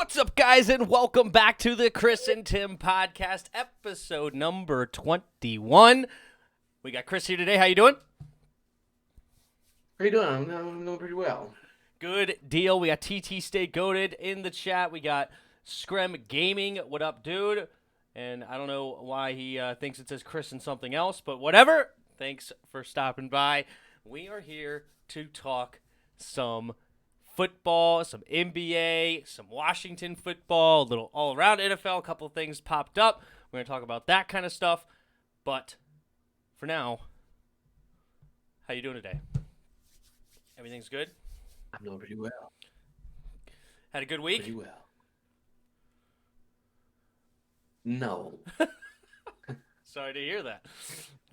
What's up, guys, and welcome back to the Chris and Tim podcast, episode number 21. We got Chris here today. How you doing? How you doing? I'm doing pretty well. Good deal. We got TT Stay Goated in the chat. We got Screm Gaming. What up, dude? And I don't know why he thinks it says Chris and something else, but whatever. Thanks for stopping by. We are here to talk some football, some NBA, some Washington football, a little all-around NFL. A couple of things popped up. We're going to talk about that kind of stuff. But for now, how you doing today? Everything's good? I'm doing pretty well. Had a good week? Pretty well. No. Sorry to hear that.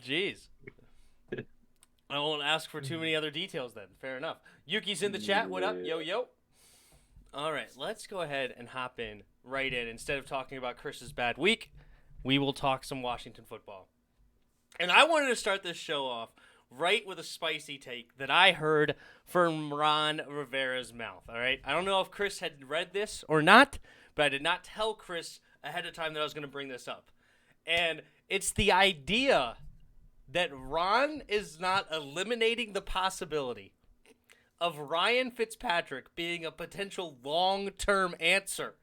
Jeez. I won't ask for too many other details then. Fair enough. Yuki's in the chat. What up? Yo, yo. All right, let's go ahead and hop in right in. Instead of talking about Chris's bad week, we will talk some Washington football. And I wanted to start this show off right with a spicy take that I heard from Ron Rivera's mouth, all right? I don't know if Chris had read this or not, but I did not tell Chris ahead of time that I was going to bring this up. And it's the idea that Ron is not eliminating the possibility of Ryan Fitzpatrick being a potential long-term answer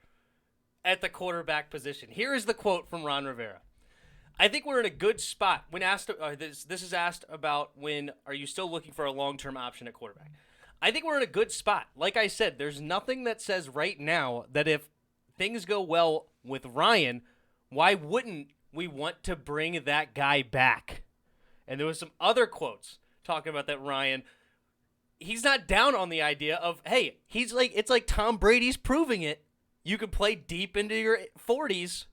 at the quarterback position. Here is the quote from Ron Rivera. I think we're in a good spot. When asked, this is asked about when are you still looking for a long-term option at quarterback. I think we're in a good spot. Like I said, there's nothing that says right now that if things go well with Ryan, why wouldn't we want to bring that guy back? And there was some other quotes talking about that Ryan, he's not down on the idea of, hey, it's like Tom Brady's proving it. You can play deep into your 40s.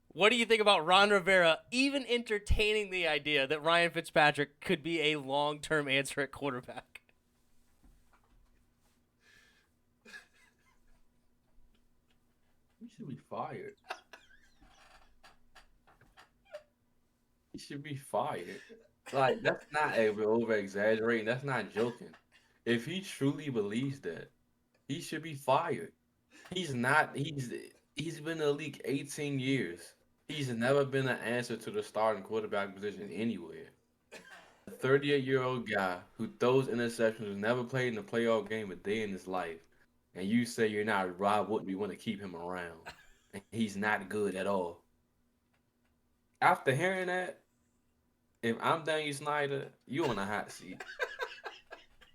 What do you think about Ron Rivera even entertaining the idea that Ryan Fitzpatrick could be a long-term answer at quarterback? You should be fired. You should be fired. Like, that's not over-exaggerating. That's not joking. If he truly believes that, he should be fired. He's not. He's been in the league 18 years. He's never been an answer to the starting quarterback position anywhere. A 38-year-old guy who throws interceptions, who's never played in a playoff game a day in his life, and you say you're not Rob Wouldn't we want to keep him around. And he's not good at all. After hearing that, if I'm Daniel Snyder, you on a hot seat.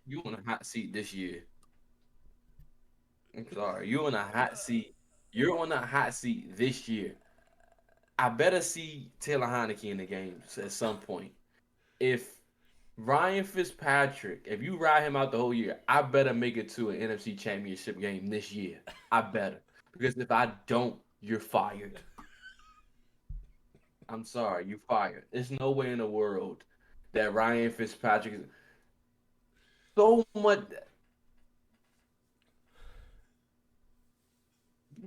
You on a hot seat this year. I'm sorry. You're on a hot seat. You're on a hot seat this year. I better see Taylor Heineke in the game at some point. If Ryan Fitzpatrick, if you ride him out the whole year, I better make it to an NFC Championship game this year. I better. Because if I don't, you're fired. I'm sorry, you're fired. There's no way in the world that Ryan Fitzpatrick is so much.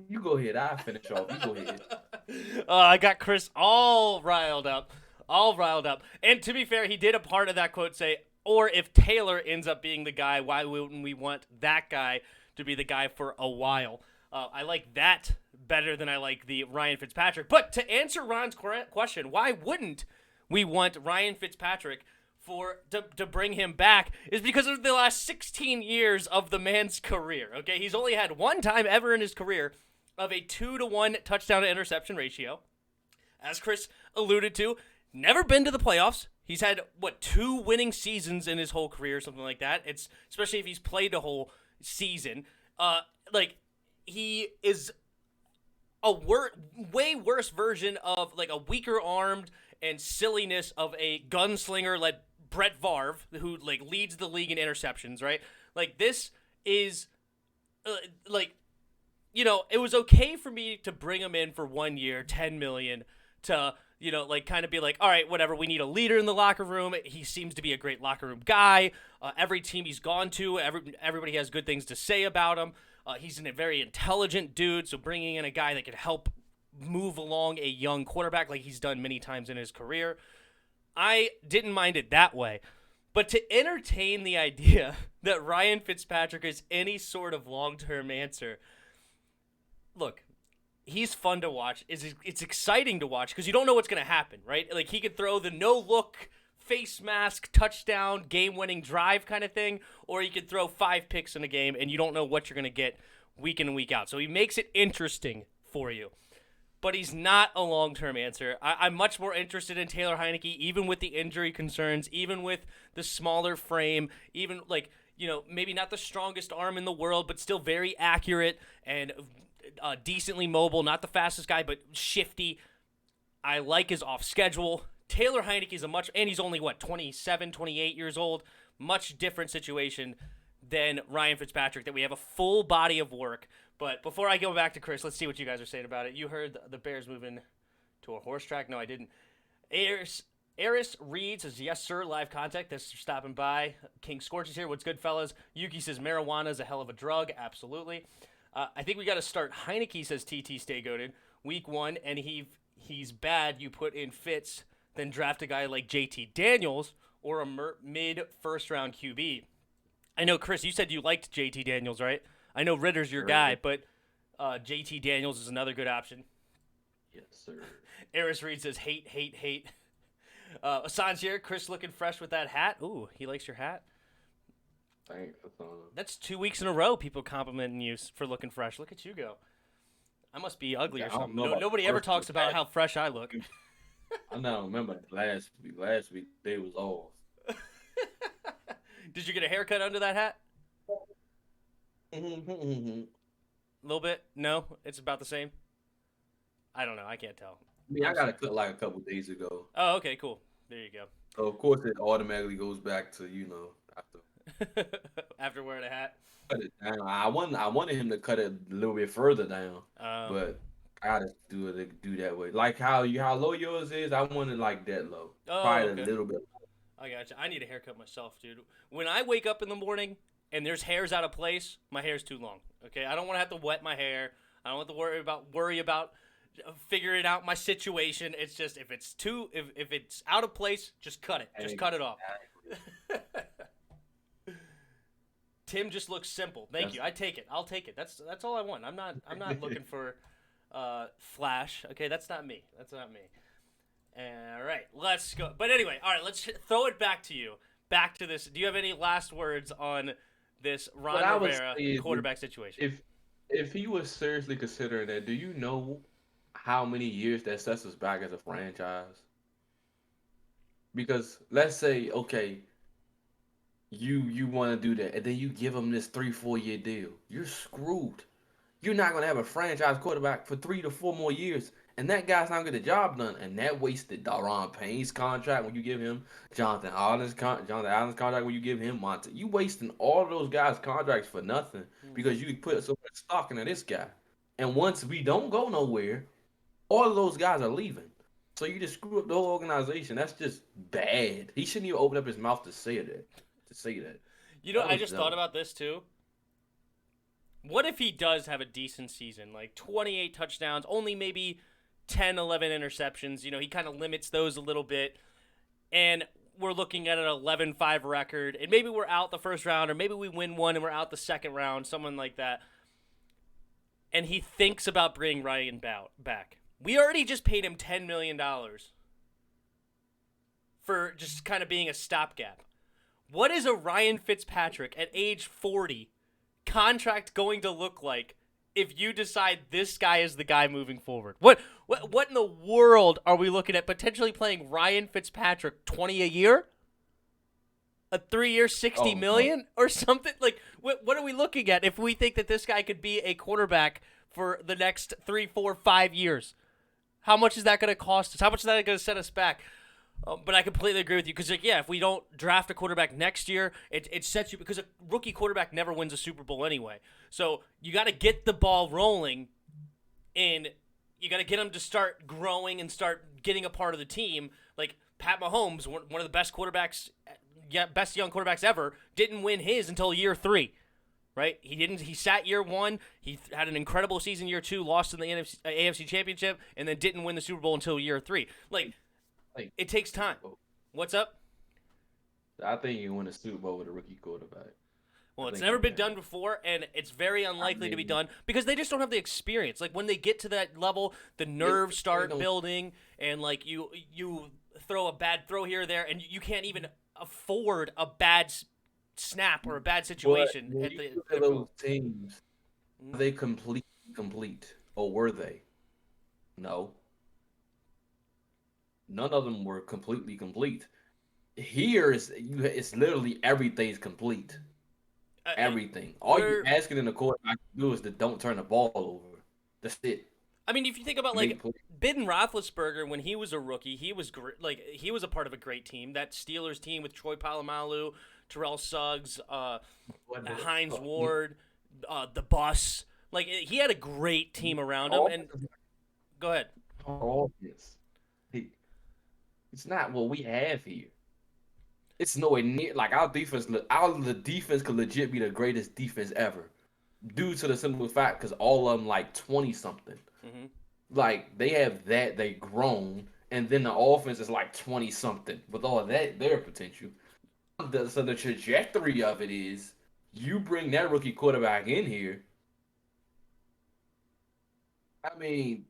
You go ahead. I'll finish off. You go ahead. I got Chris all riled up. And to be fair, he did a part of that quote say, or if Taylor ends up being the guy, why wouldn't we want that guy to be the guy for a while? I like that better than I like the Ryan Fitzpatrick. But to answer Ron's question, why wouldn't we want Ryan Fitzpatrick to bring him back is because of the last 16 years of the man's career, okay? He's only had one time ever in his career of a 2-to-1 touchdown to interception ratio. As Chris alluded to, never been to the playoffs. He's had, 2 winning seasons in his whole career, something like that. It's especially if he's played a whole season. He is a way worse version of, a weaker-armed and silliness of a gunslinger like Brett Favre, who, leads the league in interceptions, right? This is, it was okay for me to bring him in for 1 year, $10 million, to, kind of be all right, whatever, we need a leader in the locker room. He seems to be a great locker room guy. Every team he's gone to, everybody has good things to say about him. He's a very intelligent dude, so bringing in a guy that can help move along a young quarterback like he's done many times in his career, I didn't mind it that way. But to entertain the idea that Ryan Fitzpatrick is any sort of long-term answer, look, he's fun to watch. It's exciting to watch because you don't know what's going to happen, right? Like, he could throw the no-look, face mask, touchdown, game-winning drive kind of thing, or he could throw 5 picks in a game, and you don't know what you're going to get week in and week out. So he makes it interesting for you. But he's not a long-term answer. I'm much more interested in Taylor Heinicke, even with the injury concerns, even with the smaller frame, even, like, you know, maybe not the strongest arm in the world, but still very accurate and decently mobile. Not the fastest guy, but shifty. I like his off schedule. Taylor Heinicke is and he's only, 27, 28 years old. Much different situation than Ryan Fitzpatrick, that we have a full body of work. But before I go back to Chris, let's see what you guys are saying about it. You heard the Bears moving to a horse track? No, I didn't. Eris Reed says, yes, sir, live contact. Thanks for stopping by. King Scorch is here. What's good, fellas? Yuki says, marijuana is a hell of a drug. Absolutely. I think we got to start. Heinicke says, TT stay goated. Week 1, and he's bad. You put in Fitz, then draft a guy like JT Daniels or a mid-first-round QB. I know, Chris, you said you liked JT Daniels, right? I know Ritter's your guy, but JT Daniels is another good option. Yes, sir. Eris Reed says, hate, hate, hate. Assange here. Chris looking fresh with that hat. Ooh, he likes your hat. Thanks. That's 2 weeks in a row people complimenting you for looking fresh. Look at you go. I must be ugly or something. Nobody ever talks about how fresh I look. I now remember last week they was off. Did you get a haircut under that hat? A little bit? No? It's about the same? I don't know. I can't tell. I mean, I got a cut like a couple days ago. Oh, okay, cool. There you go. So, of course, it automatically goes back to, after wearing a hat. Cut it down. I wanted him to cut it a little bit further down, but I gotta do that way. Like how low yours is, I want it like that low. Oh, probably okay. A little bit. I gotcha. I need a haircut myself, dude. When I wake up in the morning and there's hairs out of place, my hair's too long. Okay, I don't want to have to wet my hair. I don't want to worry about figuring out my situation. It's just if it's out of place, just cut it. Just cut it off. Tim just looks simple. Thank you. I take it. I'll take it. That's all I want. I'm not looking for flash. Okay, that's not me. That's not me. All right, let's go. But anyway, all right, let's throw it back to you. Back to this. Do you have any last words on this Ron Rivera quarterback situation? If he was seriously considering that, do you know how many years that sets us back as a franchise? Because let's say, okay, you want to do that, and then you give him this 3-4 year deal. You're screwed. You're not going to have a franchise quarterback for 3 to 4 more years, and that guy's not going to get the job done. And that wasted Daron Payne's contract when you give him Jonathan Allen's contract when you give him Monte. You wasting all those guys' contracts for nothing because you put so much stock into this guy. And once we don't go nowhere, all of those guys are leaving. So you just screw up the whole organization. That's just bad. He shouldn't even open up his mouth to say that. You know, I just thought about this too. What if he does have a decent season, like 28 touchdowns, only maybe 10, 11 interceptions? You know, he kind of limits those a little bit. And we're looking at an 11-5 record. And maybe we're out the first round, or maybe we win one and we're out the second round, someone like that. And he thinks about bringing Ryan back. We already just paid him $10 million for just kind of being a stopgap. What is a Ryan Fitzpatrick at age 40 contract going to look like if you decide this guy is the guy moving forward? What in the world are we looking at potentially playing Ryan Fitzpatrick 20 a year? A 3-year, $60 million or something? Like, what are we looking at if we think that this guy could be a quarterback for the next 3, 4, 5 years? How much is that going to cost us? How much is that going to set us back? But I completely agree with you because, like, yeah, if we don't draft a quarterback next year, it sets you, because a rookie quarterback never wins a Super Bowl anyway. So you got to get the ball rolling, and you got to get him to start growing and start getting a part of the team. Like Pat Mahomes, one of the best quarterbacks, best young quarterbacks ever, didn't win his until year 3. Right? He didn't. He sat year 1. He had an incredible season year 2, lost in the AFC Championship, and then didn't win the Super Bowl until year 3. Like, it takes time. What's up? I think you win a Super Bowl with a rookie quarterback. Well, I it's think never he been can. done before, and it's very unlikely to be mean- done because they just don't have the experience. Like when they get to that level, the nerves start don't- building, and like you throw a bad throw here or there, and you can't even afford a bad snap or a bad But situation when at you the. look at those teams, Mhm. are they complete, or were they? No, none of them were completely complete. Here is it's literally everything's complete. Everything. All you We're. asking in the quarterback to do is to don't turn the ball over. That's it. I mean, if you think about like Make play. Ben Roethlisberger when he was a rookie, he was like he was a part of a great team. That Steelers team with Troy Polamalu, Terrell Suggs, Hines Ward, the Bus. Like he had a great team around him. And go ahead. All this. It's not what we have here. It's nowhere near like our defense. The defense could legit be the greatest defense ever, due to the simple fact because all of them like 20 something. Hmm. Like they have that they grown, and then the offense is like 20 something with all that their potential. So the trajectory of it is you bring that rookie quarterback in here. I mean,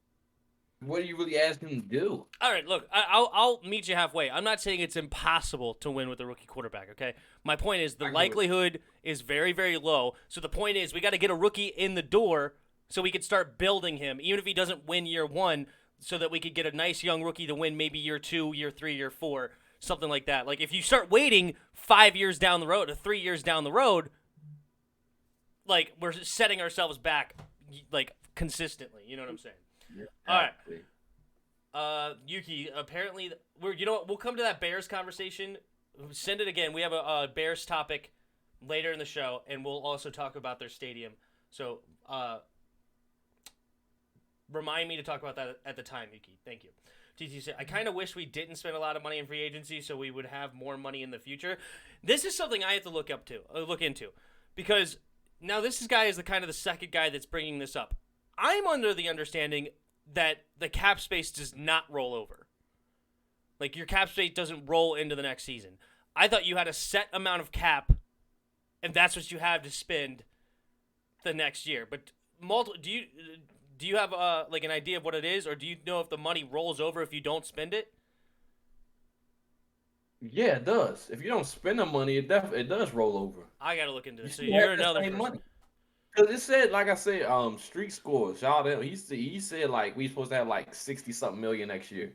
what are you really asking him to do? All right, look, I'll meet you halfway. I'm not saying it's impossible to win with a rookie quarterback. Okay, my point is the likelihood is very, very low. So the point is we got to get a rookie in the door so we could start building him, even if he doesn't win year one, so that we could get a nice young rookie to win maybe year 2, year 3, year 4, something like that. Like if you start waiting 5 years down the road or 3 years down the road, like we're setting ourselves back like consistently. You know what I'm saying? Yeah, All right. Yuki, apparently we're you know what, we'll come to that Bears conversation. Send it again. We have a Bears topic later in the show, and we'll also talk about their stadium. So remind me to talk about that at the time, Yuki. Thank you. TT said, I kind of wish we didn't spend a lot of money in free agency so we would have more money in the future. This is something I have to look into, because now this guy is the kind of the second guy that's bringing this up. I'm under the understanding that the cap space does not roll over. Like your cap space doesn't roll into the next season. I thought you had a set amount of cap, and that's what you have to spend the next year. But do you have like an idea of what it is, or do you know if the money rolls over if you don't spend it? Yeah, it does. If you don't spend the money, it does roll over. I gotta look into this. So still you're have the another same person. money. Cause it said, like I said, street scores. Shout out, he said like we supposed to have like 60 something million next year.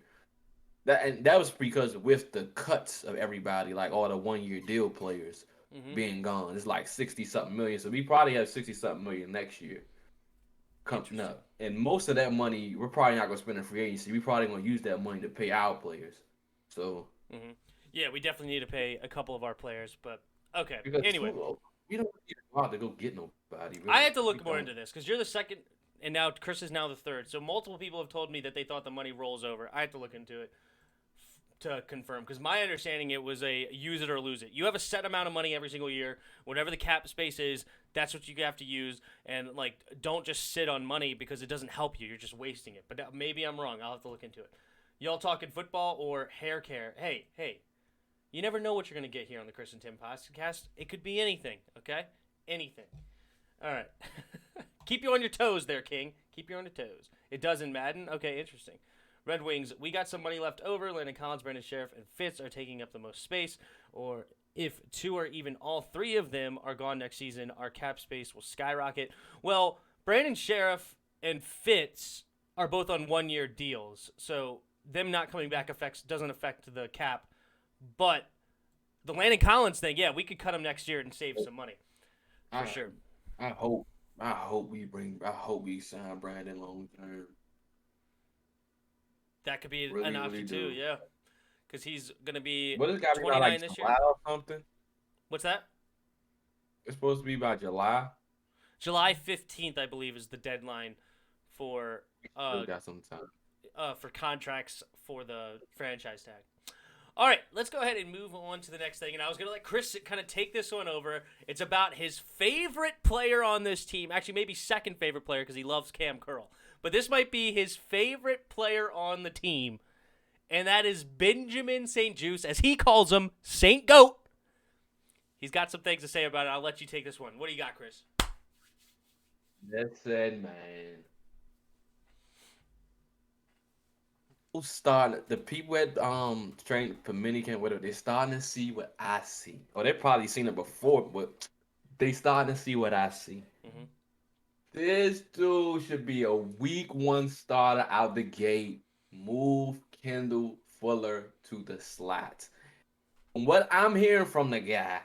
That was because with the cuts of everybody, like all the 1 year deal players being gone, it's like 60 something million. So we probably have 60 something million next year coming up. And most of that money we're probably not gonna spend in free agency. We probably gonna use that money to pay our players. So yeah, we definitely need to pay a couple of our players, but okay. because Anyway, we don't need to go get nobody. Really. I had to look more into this because you're the second, and now Chris is now the third. So multiple people have told me that they thought the money rolls over. I had to look into it to confirm, because my understanding it was a use it or lose it. You have a set amount of money every single year. Whatever the cap space is, that's what you have to use. And like, don't just sit on money because it doesn't help you. You're just wasting it. But maybe I'm wrong. I'll have to look into it. Y'all talking football or hair care? Hey, you never know what you're gonna get here on the Chris and Tim podcast. It could be anything. Okay, anything. All right. Keep you on your toes there, King. Keep you on your toes. It does in Madden. Okay, interesting. Red Wings, we got some money left over. Landon Collins, Brandon Sheriff, and Fitz are taking up the most space. Or if two or even all three of them are gone next season, our cap space will skyrocket. Well, Brandon Sheriff and Fitz are both on 1 year deals, so them not coming back doesn't affect the cap. But the Landon Collins thing, yeah, we could cut him next year and save some money for sure. I hope we sign Brandon long term. That could be Really, an option really too, do. yeah. Because he's gonna be What is it got to be by 29 like this July year. or something? What's that? It's supposed to be by July. July 15th, I believe, is the deadline for Still got some time. for contracts for the franchise tag. All right, let's go ahead and move on to the next thing. And I was going to let Chris kind of take this one over. It's about his favorite player on this team. Actually, maybe second favorite player because he loves Cam Curl. But this might be his favorite player on the team. And that is Benjamin St. Juice, as he calls him, St. Goat. He's got some things to say about it. I'll let you take this one. What do you got, Chris? Listen, man. Who started the people at train for minicamp, whatever, they're starting to see what I see. Or they probably seen it before, but they starting to see what I see. Mm-hmm. This dude should be a week one starter out the gate. Move Kendall Fuller to the slot. From what I'm hearing from the guy,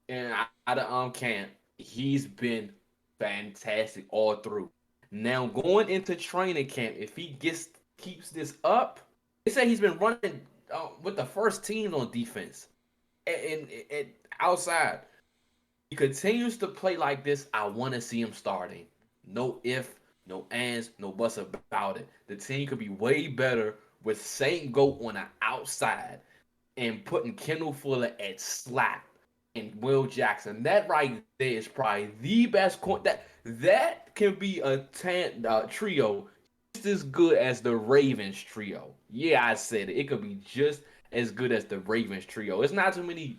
and out of camp, he's been fantastic all through. Now going into training camp, if he keeps this up, they say he's been running with the first team on defense and outside. He continues to play like this. I want to see him starting. No if, no ands, no buts about it. The team could be way better with Saint Goat on the outside and putting Kendall Fuller at slot and Will Jackson. That right there is probably the best that can be a trio just as good as the Ravens trio. Yeah, I said it. It could be just as good as the Ravens trio. It's not too many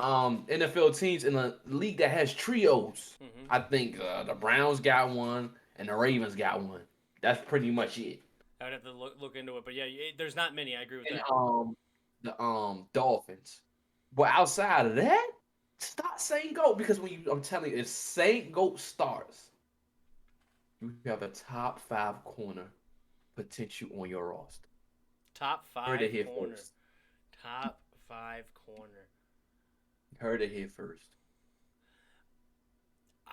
NFL teams in the league that has trios. Mm-hmm. I think the Browns got one and the Ravens got one. That's pretty much it. I would have to look into it, but yeah, there's not many. I agree with And that. the Dolphins. But outside of that, stop Saint Goat because I'm telling you, if Saint Goat starts, you have a top 5 corner potential on your roster. Top 5 Heard it here corner. first. Top 5 corner. Heard it here first.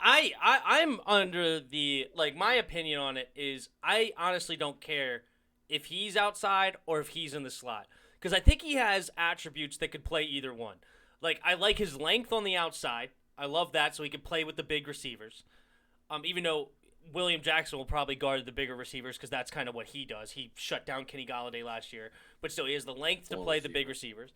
I'm under the, like, my opinion on it is I honestly don't care if he's outside or if he's in the slot. Because I think he has attributes that could play either one. Like, I like his length on the outside. I love that, so he can play with the big receivers. Even though William Jackson will probably guard the bigger receivers because that's kind of what he does. He shut down Kenny Golladay last year. But still, he has the length to play the big receivers.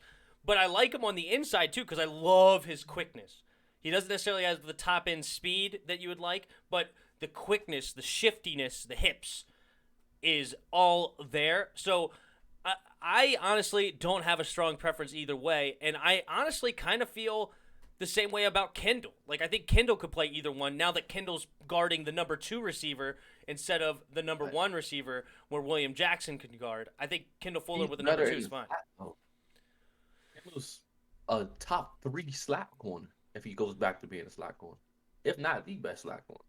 But I like him on the inside, too, because I love his quickness. He doesn't necessarily have the top-end speed that you would like, but the quickness, the shiftiness, the hips is all there. So I honestly don't have a strong preference either way, and I honestly kind of feel the same way about Kendall. Like, I think Kendall could play either one now that Kendall's guarding the number 2 receiver instead of the number 1 receiver where William Jackson can guard. I think Kendall Fuller with the number 2 is fine. Kendall's a top 3 slot corner if he goes back to being a slot corner. If not the best slot corner.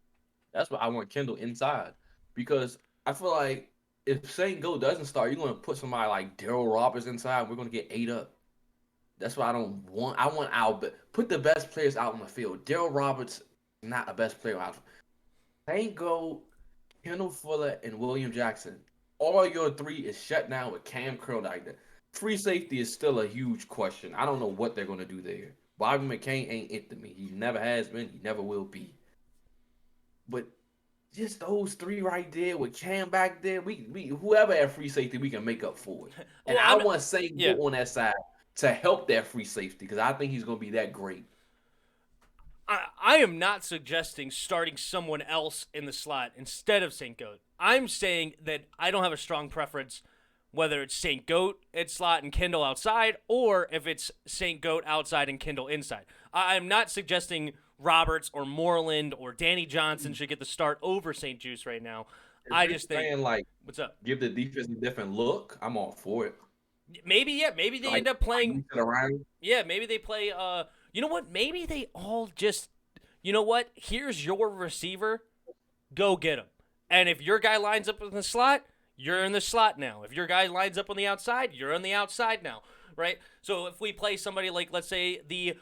That's why I want Kendall inside. Because I feel like if Saint Goat doesn't start, you're going to put somebody like Daryl Roberts inside. We're going to get ate up. That's what I don't want. I want put the best players out on the field. Daryl Roberts is not a best player out. Saint Goat, Kendall Fuller, and William Jackson. All your 3 is shut down with Cam Curl like that. Free safety is still a huge question. I don't know what they're going to do there. Bobby McCain ain't it to me. He never has been. He never will be. But just those 3 right there with Cam back there, we whoever at free safety, we can make up for it. And I want Saint Goat on that side to help that free safety because I think he's going to be that great. I am not suggesting starting someone else in the slot instead of Saint Goat. I'm saying that I don't have a strong preference whether it's Saint Goat at slot and Kendall outside, or if it's Saint Goat outside and Kendall inside. I'm not suggesting Roberts or Moreland or Danny Johnson should get the start over St. Juice right now. I just think, like, what's up? Give the defense a different look. I'm all for it. Maybe they end up playing. Around. Yeah, maybe they play. You know what? Maybe they all just. You know what? Here's your receiver. Go get him. And if your guy lines up in the slot, you're in the slot now. If your guy lines up on the outside, you're on the outside now, right? So if we play somebody like, let's say, the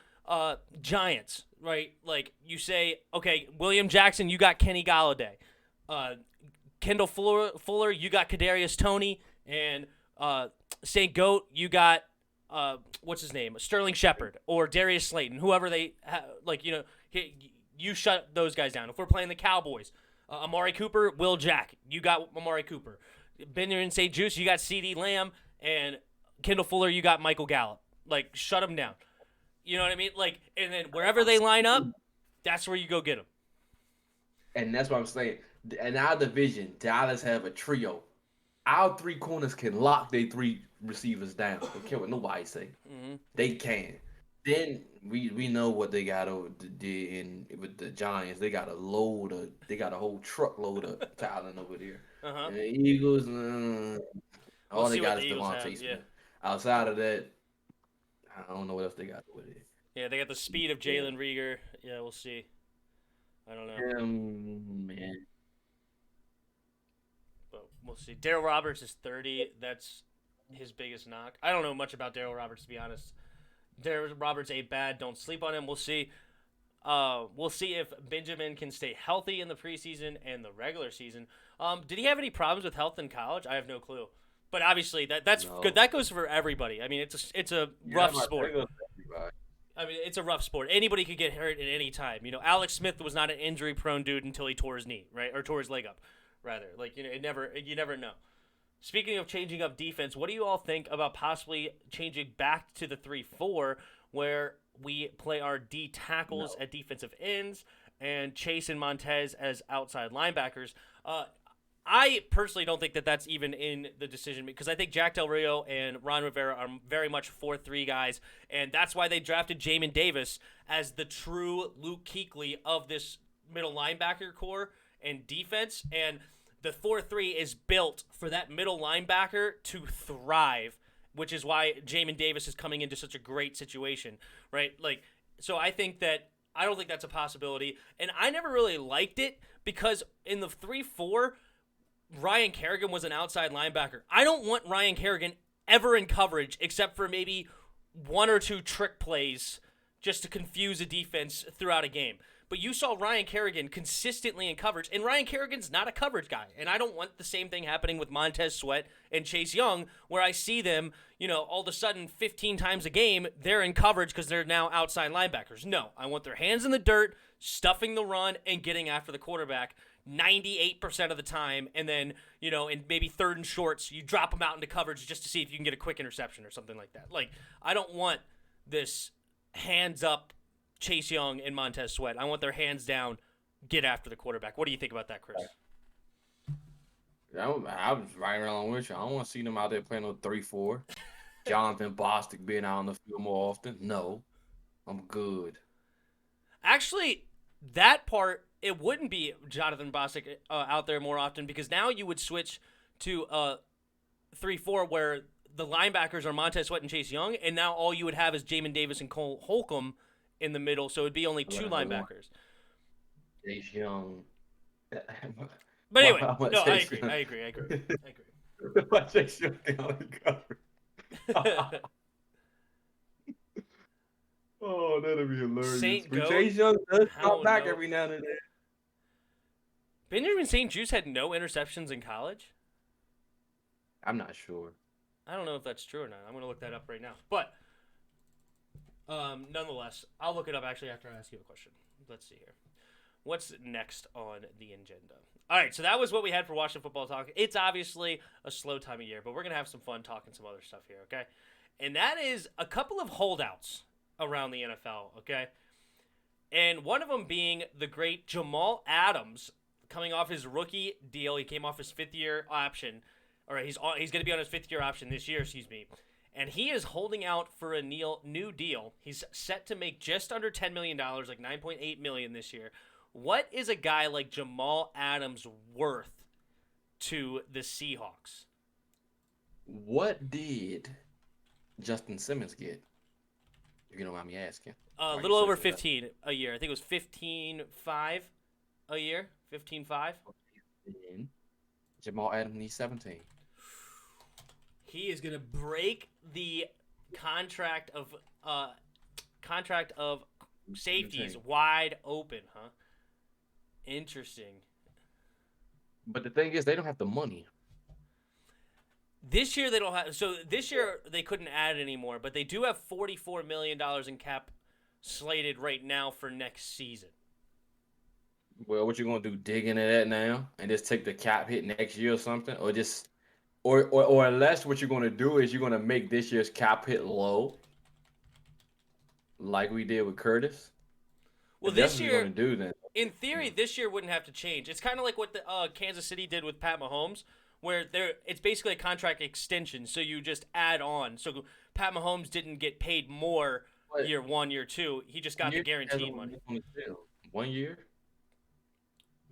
Giants, right? Like, you say, okay, William Jackson, you got Kenny Golladay. Kendall Fuller, you got Kadarius Toney. And St. Goat, you got, what's his name? Sterling Shepard or Darius Slayton, whoever they, you shut those guys down. If we're playing the Cowboys, Amari Cooper, Will Jack, you got Amari Cooper. Benjamin St. Juice, you got CeeDee Lamb, and Kendall Fuller, you got Michael Gallup. Like, shut them down. You know what I mean? Like, and then wherever they line up, that's where you go get them. And that's what I'm saying. In our division, Dallas have a trio. Our 3 corners can lock their 3 receivers down. Don't care what nobody say. Mm-hmm. They can. Then we know what they got over did in with the Giants. They got a whole truckload of talent over there. Uh huh. And the Eagles, We'll all they see what got the is Eagles have. Devontae Yeah. Smith. Outside of that, I don't know what else they got over there. Yeah, they got the speed of Yeah. Jalen Rieger. Yeah, we'll see. I don't know, Man. but we'll see. Daryl Roberts is 30. That's his biggest knock. I don't know much about Daryl Roberts, to be honest. Daryl Roberts ain't bad. Don't sleep on him. We'll see. We'll see if Benjamin can stay healthy in the preseason and the regular season. Did he have any problems with health in college? I have no clue. But obviously that's No. good. That goes for everybody. I mean, it's a Yeah, rough like, sport. that goes for everybody. I mean, it's a rough sport. Anybody could get hurt at any time. You know, Alex Smith was not an injury-prone dude until he tore his knee, right, or tore his leg up, rather. Like you never know. Speaking of changing up defense, what do you all think about possibly changing back to the 3-4, where we play our D tackles No. at defensive ends and Chase and Montez as outside linebackers? I personally don't think that that's even in the decision because I think Jack Del Rio and Ron Rivera are very much 4-3 guys, and that's why they drafted Jamin Davis as the true Luke Kuechly of this middle linebacker core and defense. And the 4-3 is built for that middle linebacker to thrive, which is why Jamin Davis is coming into such a great situation, right? Like, so I don't think that's a possibility, and I never really liked it because in the 3-4 Ryan Kerrigan was an outside linebacker. I don't want Ryan Kerrigan ever in coverage except for maybe one or two trick plays just to confuse a defense throughout a game. But you saw Ryan Kerrigan consistently in coverage, and Ryan Kerrigan's not a coverage guy. And I don't want the same thing happening with Montez Sweat and Chase Young, where I see them, all of a sudden 15 times a game, they're in coverage because they're now outside linebackers. No, I want their hands in the dirt, stuffing the run, and getting after the quarterback 98% of the time, and then, in maybe third and shorts, you drop them out into coverage just to see if you can get a quick interception or something like that. Like, I don't want this hands up Chase Young and Montez Sweat. I want their hands down, get after the quarterback. What do you think about that, Chris? I was right along with you. I don't want to see them out there playing on 3-4. Jonathan Bostic being out on the field more often. No, I'm good. Actually, that part, it wouldn't be Jonathan Bostic out there more often because now you would switch to 3-4 where the linebackers are Montez Sweat and Chase Young, and now all you would have is Jamin Davis and Cole Holcomb in the middle, so it'd be only two linebackers. Chase Young. But anyway, I want no, I Chase agree. Chase Young down the cover. Oh, that'd be hilarious. Saint But Goat? Chase Young does How come back no? every now and then. Benjamin St. Juste had no interceptions in college? I'm not sure. I don't know if that's true or not. I'm going to look that up right now. But nonetheless, I'll look it up actually after I ask you a question. Let's see here. What's next on the agenda? All right, so that was what we had for Washington Football Talk. It's obviously a slow time of year, but we're going to have some fun talking some other stuff here, okay? And that is a couple of holdouts around the NFL, okay? And one of them being the great Jamal Adams coming off his rookie deal. He came off his fifth-year option. All right, he's going to be on his fifth-year option this year, and he is holding out for a new deal. He's set to make just under $10 million, like $9.8 million this year. What is a guy like Jamal Adams worth to the Seahawks? What did Justin Simmons get? If you don't mind me asking. A little over 15 a year. I think it was 15.5 a year. 15.5. Jamal Adams needs 17. He is gonna break the contract of safeties wide open, huh? Interesting. But the thing is, they don't have the money. This year they don't have. So this year they couldn't add anymore, but they do have $44 million in cap slated right now for next season. Well, what you gonna do? Dig into that now and just take the cap hit next year or something, or just, or unless what you're gonna do is you're gonna make this year's cap hit low, like we did with Curtis. Well, If this that's what you're year, gonna do then. in theory, this year wouldn't have to change. It's kind of like what the Kansas City did with Pat Mahomes, where it's basically a contract extension, so you just add on. So Pat Mahomes didn't get paid more But year one, year two. He just got the year has guaranteed only money. been on the field. 1 year.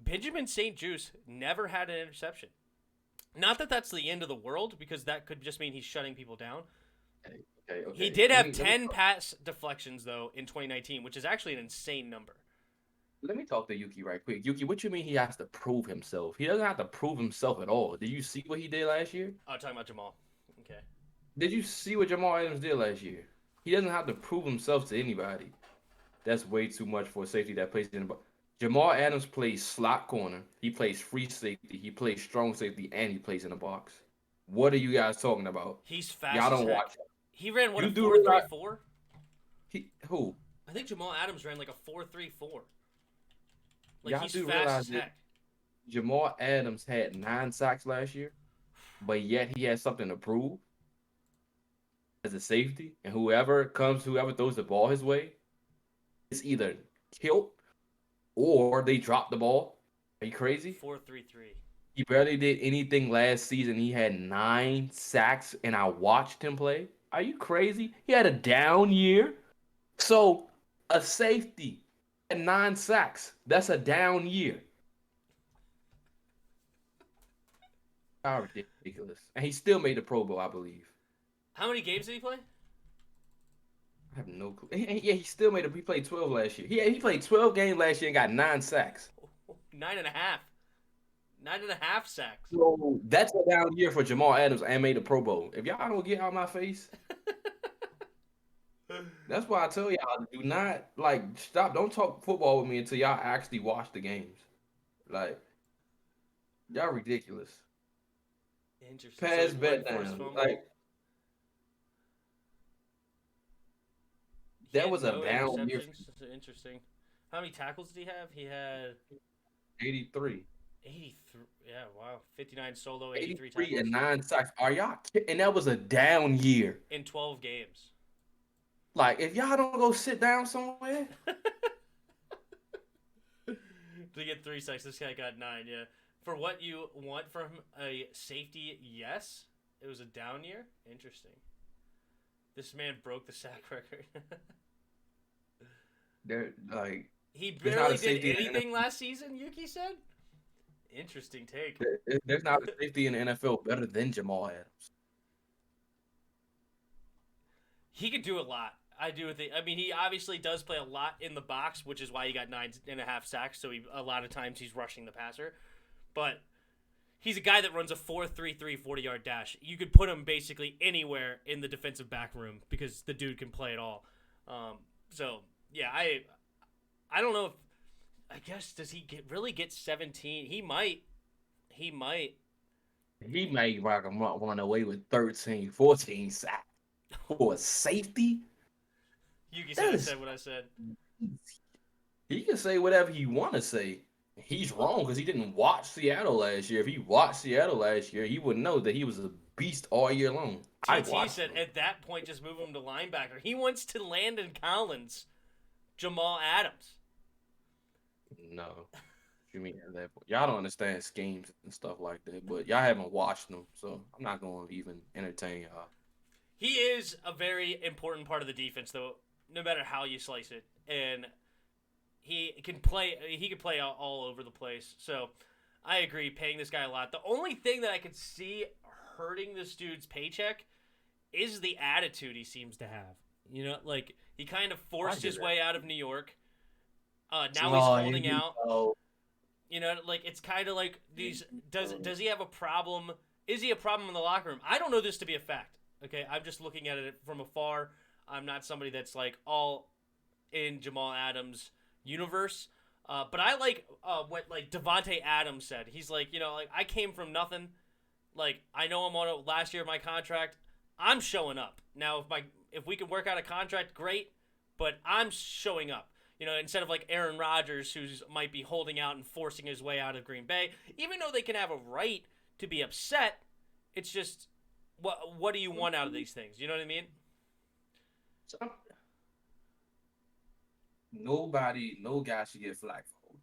Benjamin St. Juste never had an interception. Not that that's the end of the world, because that could just mean he's shutting people down. Okay, okay, okay. He did have let me 10 pass deflections, though, in 2019, which is actually an insane number. let me talk to Yuki right quick. Yuki, what you mean he has to prove himself? He doesn't have to prove himself at all. Did you see what he did last year? Oh, talking about Jamal. Okay. Did you see what Jamal Adams did last year? He doesn't have to prove himself to anybody. That's way too much for a safety that plays in the box. Jamal Adams plays slot corner. He plays free safety. He plays strong safety, and he plays in the box. What are you guys talking about? He's fast Y'all as don't heck. watch. He ran, what, You a do realize- 4.34? Who? I think Jamal Adams ran like a 4.34. Like, Y'all he's do fast as realize that heck. Jamal Adams had 9 sacks last year, but yet he has something to prove as a safety, and whoever throws the ball his way, it's either killed or they drop the ball. Are you crazy? 4.33. He barely did anything last season. He had 9 sacks, and I watched him play. Are you crazy? He had a down year. So a safety and 9 sacks. That's a down year. How ridiculous. And he still made the Pro Bowl, I believe. How many games did he play? I have no clue. Yeah, he still made it. He played 12 last year. He played 12 games last year and got 9 sacks. 9.5. 9.5 sacks. So that's a down year for Jamal Adams and made the Pro Bowl. If y'all don't get out of my face, that's why I tell y'all, do not, stop. Don't talk football with me until y'all actually watch the games. Like, y'all ridiculous. Interesting. Pass So bet one forced down. fumble. Like, He that had was a no down year. interceptions. That's interesting. How many tackles did he have? He had 83. 83. Yeah, wow. 59 solo, 83 83 tackles and 9 sacks. Are y'all kidding? And that was a down year. in 12 games. Like, if y'all don't go sit down somewhere, To get 3 sacks, this guy got 9. Yeah, for what you want from a safety, yes, it was a down year. Interesting. This man broke the sack record. they're like, He There's not barely a did safety in the anything last season. Yuki said. Interesting take. there's not a safety in the NFL better than Jamal Adams. He could do a lot. I do think. I mean, he obviously does play a lot in the box, which is why he got 9.5 sacks. So a lot of times he's rushing the passer, but he's a guy that runs a 4.33 40-yard dash. You could put him basically anywhere in the defensive back room because the dude can play it all. So yeah, I don't know if, I guess, does he really get 17? He might. He may run away with 13, 14 sacks for a safety. Yuki said I said what I said. He can say whatever he want to say. He's wrong because he didn't watch Seattle last year. If he watched Seattle last year, he would know that he was a beast all year long. TT said at that point, just move him to linebacker. He wants to Landon Collins, Jamal Adams. No. You mean at that point? Y'all don't understand schemes and stuff like that, but y'all haven't watched them, so I'm not going to even entertain y'all. He is a very important part of the defense, though, no matter how you slice it. And he can play. He can play all over the place. So I agree, paying this guy a lot. The only thing that I could see hurting this dude's paycheck is the attitude he seems to have. You know, like he kind of forced his way out of New York. Now he's holding out. You know, like it's kind of like these. Does he have a problem? Is he a problem in the locker room? I don't know this to be a fact. Okay, I'm just looking at it from afar. I'm not somebody that's like all in Jamal Adams' universe. But I like what like Devontae Adams said. He's like, you know, like I came from nothing. Like I know I'm on last year of my contract. I'm showing up now. If we can work out a contract, great. But I'm showing up. You know, instead of like Aaron Rodgers, who might be holding out and forcing his way out of Green Bay, even though they can have a right to be upset, it's just what do you want out of these things? You know what I mean? No guy should get flack for it.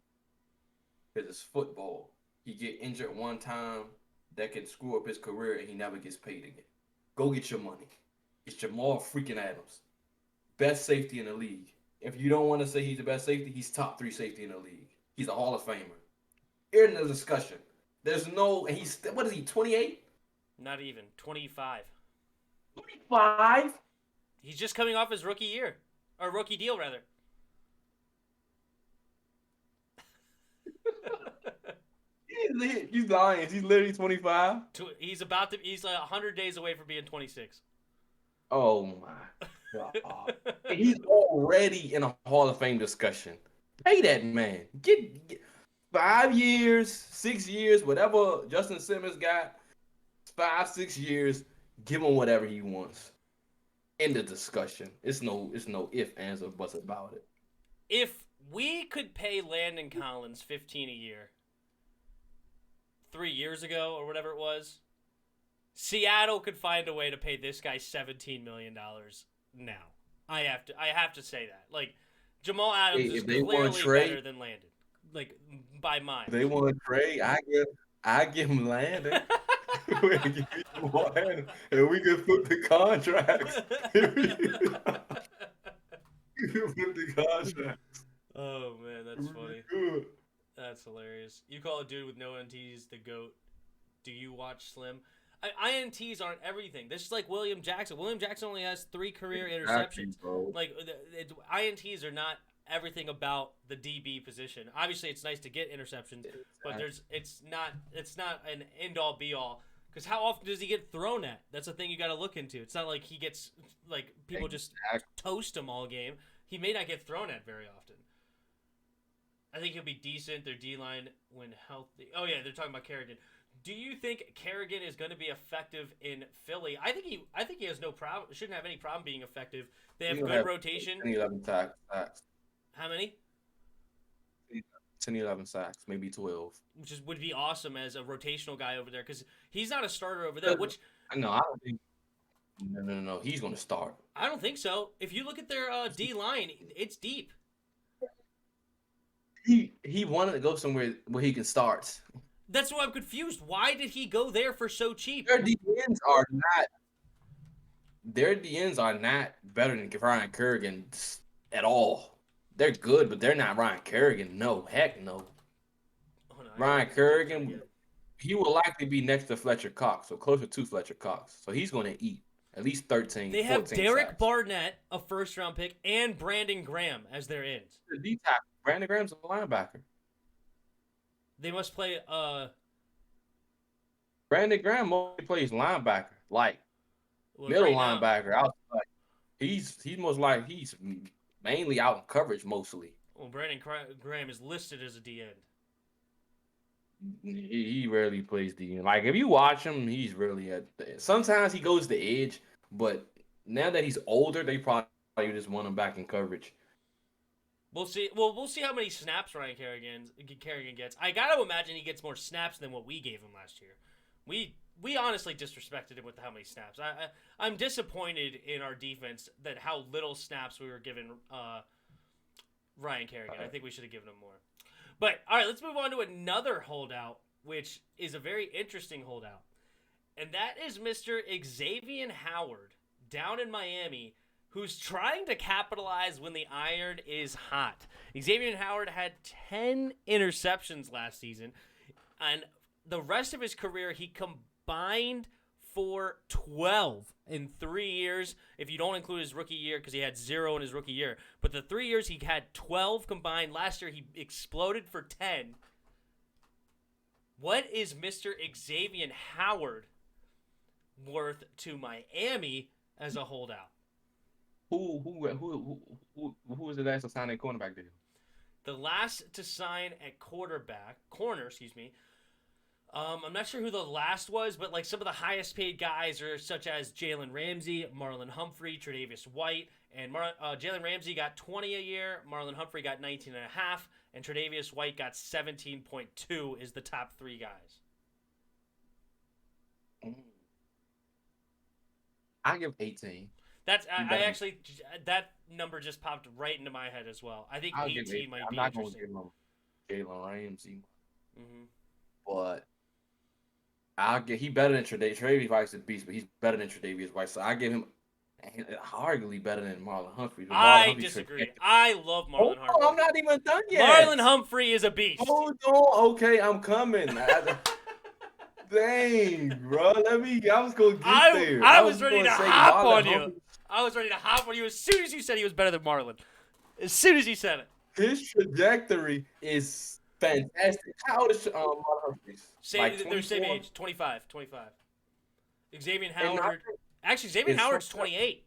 Because it's football. He get injured one time, that can screw up his career, and he never gets paid again. Go get your money. It's Jamal freaking Adams. best safety in the league. If you don't want to say he's the best safety, he's top 3 safety in the league. He's a Hall of Famer. In the discussion. There's no, and he's, what is he, 28? Not even 25. 25? He's just coming off his rookie year, or rookie deal rather. He's lying. He's literally 25. He's like 100 days away from being 26. Oh my God. He's already in a Hall of Fame discussion. Pay that man. Get 5 years, 6 years, whatever Justin Simmons got. 5, 6 years. Give him whatever he wants. In the discussion. It's no if, ands, or buts about it. If we could pay Landon Collins $15 a year 3 years ago or whatever it was, Seattle could find a way to pay this guy $17 million now. I have to say that. Like, Jamal Adams is clearly better than Landon. Like, by mine. If they want to trade, I give him Landon. We give him Landon, and we can flip the contracts. Flip the contracts. Oh man, that's funny. That's hilarious. You call a dude with no NTs the GOAT. Do you watch Slim? INTs aren't everything. This is like William Jackson. William Jackson only has 3 career interceptions. Like, INTs are not everything about the DB position. Obviously, it's nice to get interceptions, but it's not an end all be all. Because how often does he get thrown at? That's a thing you got to look into. It's not like he gets, like, people just toast him all game. He may not get thrown at very often. I think he'll be decent. Their D-line when healthy. Oh, yeah, they're talking about Kerrigan. Do you think Kerrigan is going to be effective in Philly? I think he has no problem. Shouldn't have any problem being effective. They have good rotation. 11 sacks. How many? 10, 11 sacks, maybe 12. Which would be awesome as a rotational guy over there because he's not a starter over there. Which I don't think. No. He's going to start. I don't think so. If you look at their D line, it's deep. He wanted to go somewhere where he can start. That's why I'm confused. Why did he go there for so cheap? Their DNs are not better than Ryan Kerrigan at all. They're good, but they're not Ryan Kerrigan. No, heck no. Oh, no, Ryan Kerrigan, he will likely be next to Fletcher Cox, so closer to Fletcher Cox. So he's going to eat at least 13. They have Derek Barnett, a first-round pick, and Brandon Graham as their ends. The D-tackle. Brandon Graham's a linebacker. They must play. Brandon Graham mostly plays linebacker, like middle linebacker. He's mainly out in coverage mostly. Well, Brandon Graham is listed as a D end. He rarely plays D end. Like if you watch him, he's really sometimes he goes to the edge, but now that he's older, they probably just want him back in coverage. We'll see. Well, we'll see how many snaps Ryan Kerrigan gets. I gotta imagine he gets more snaps than what we gave him last year. We honestly disrespected him with how many snaps. I'm disappointed in our defense that how little snaps we were giving Ryan Kerrigan. I think we should have given him more. But all right, let's move on to another holdout, which is a very interesting holdout, and that is Mr. Xavier Howard down in Miami, who's trying to capitalize when the iron is hot. Xavier Howard had 10 interceptions last season, and the rest of his career he combined for 12 in 3 years, if you don't include his rookie year, because he had 0 in his rookie year. But the 3 years he had 12 combined. Last year he exploded for 10. What is Mr. Xavier Howard worth to Miami as a holdout? Who was the last to sign at cornerback deal? The last to sign at corner, excuse me. I'm not sure who the last was, but like some of the highest paid guys are such as Jalen Ramsey, Marlon Humphrey, Tre'Davious White, and Jalen Ramsey got 20 a year, Marlon Humphrey got 19.5, and Tre'Davious White got 17.2 is the top 3 guys. I give 18. That number just popped right into my head as well. I think 18 might be interesting. I'm not going to give him Jalen Ramsey, mm-hmm. but he better than Tre'Davious White's a beast, but he's better than Tre'Davious White, so I give him And arguably better than Marlon Humphrey. But Marlon I Humphrey disagree. trajectory. I love Hold Marlon on, Humphrey. I'm not even done Marlon yet. Humphrey is a beast. Hold on. Okay, I'm coming. Dang, bro. I was gonna get there. I I was was ready to gonna say hop Marlon on you. Humphrey. I was ready to hop on you as soon as you said he was better than Marlon. As soon as you said it. His trajectory is fantastic. How old is Marlon Humphrey? Like They're same 24? age, 25. Xavier And Howard. Actually, Xavier it's Howard's 28.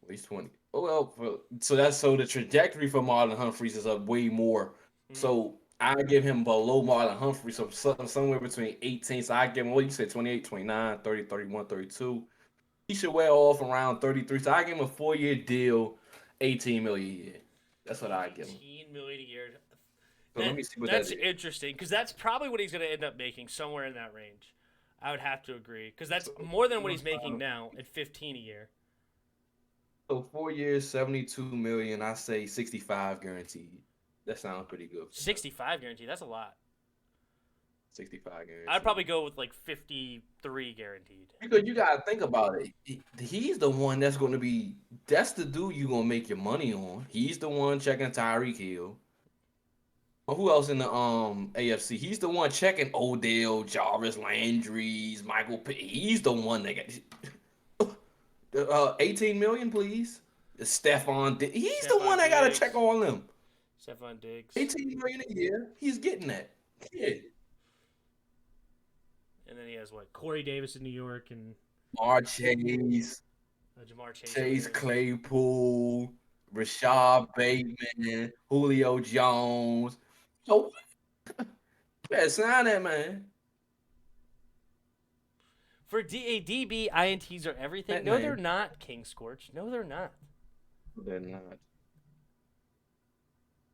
Well, he's 20. Oh, well, so the trajectory for Marlon Humphreys is up way more. Mhm. So I give him below Marlon Humphreys, so somewhere between 18. So I give him, what you said, 28, 29, 30, 31, 32. He should wear off around 33. So I give him a 4-year deal, 18 million a year. That's what I give him. 18 million a year. So let me see what that That's is. interesting because that's probably what he's going to end up making, somewhere in that range. I would have to agree because that's more than what he's making now at 15 a year. So 4 years, 72 million. I say 65 guaranteed. That sounds pretty good. 65 guaranteed. That's a lot. 65 guaranteed. I'd probably go with like 53 guaranteed. Because you gotta think about it. He's the one that's gonna be. That's the dude you gonna make your money on. He's the one checking Tyreek Hill. Who else in the AFC? He's the one checking Odell, Jarvis Landry's, Michael Pitt. He's the one that got 18 million, please. Stephon. He's the one that gotta check all them. Stephon Diggs. 18 million a year. He's getting that. Yeah. And then he has what? Corey Davis in New York and Jamar Chase. Jamar Chase. Chase Claypool, Rashad Bateman, Julio Jones. So, better sign that man. For DB, INTs are everything. No, they're not, King Scorch. No, they're not. They're not.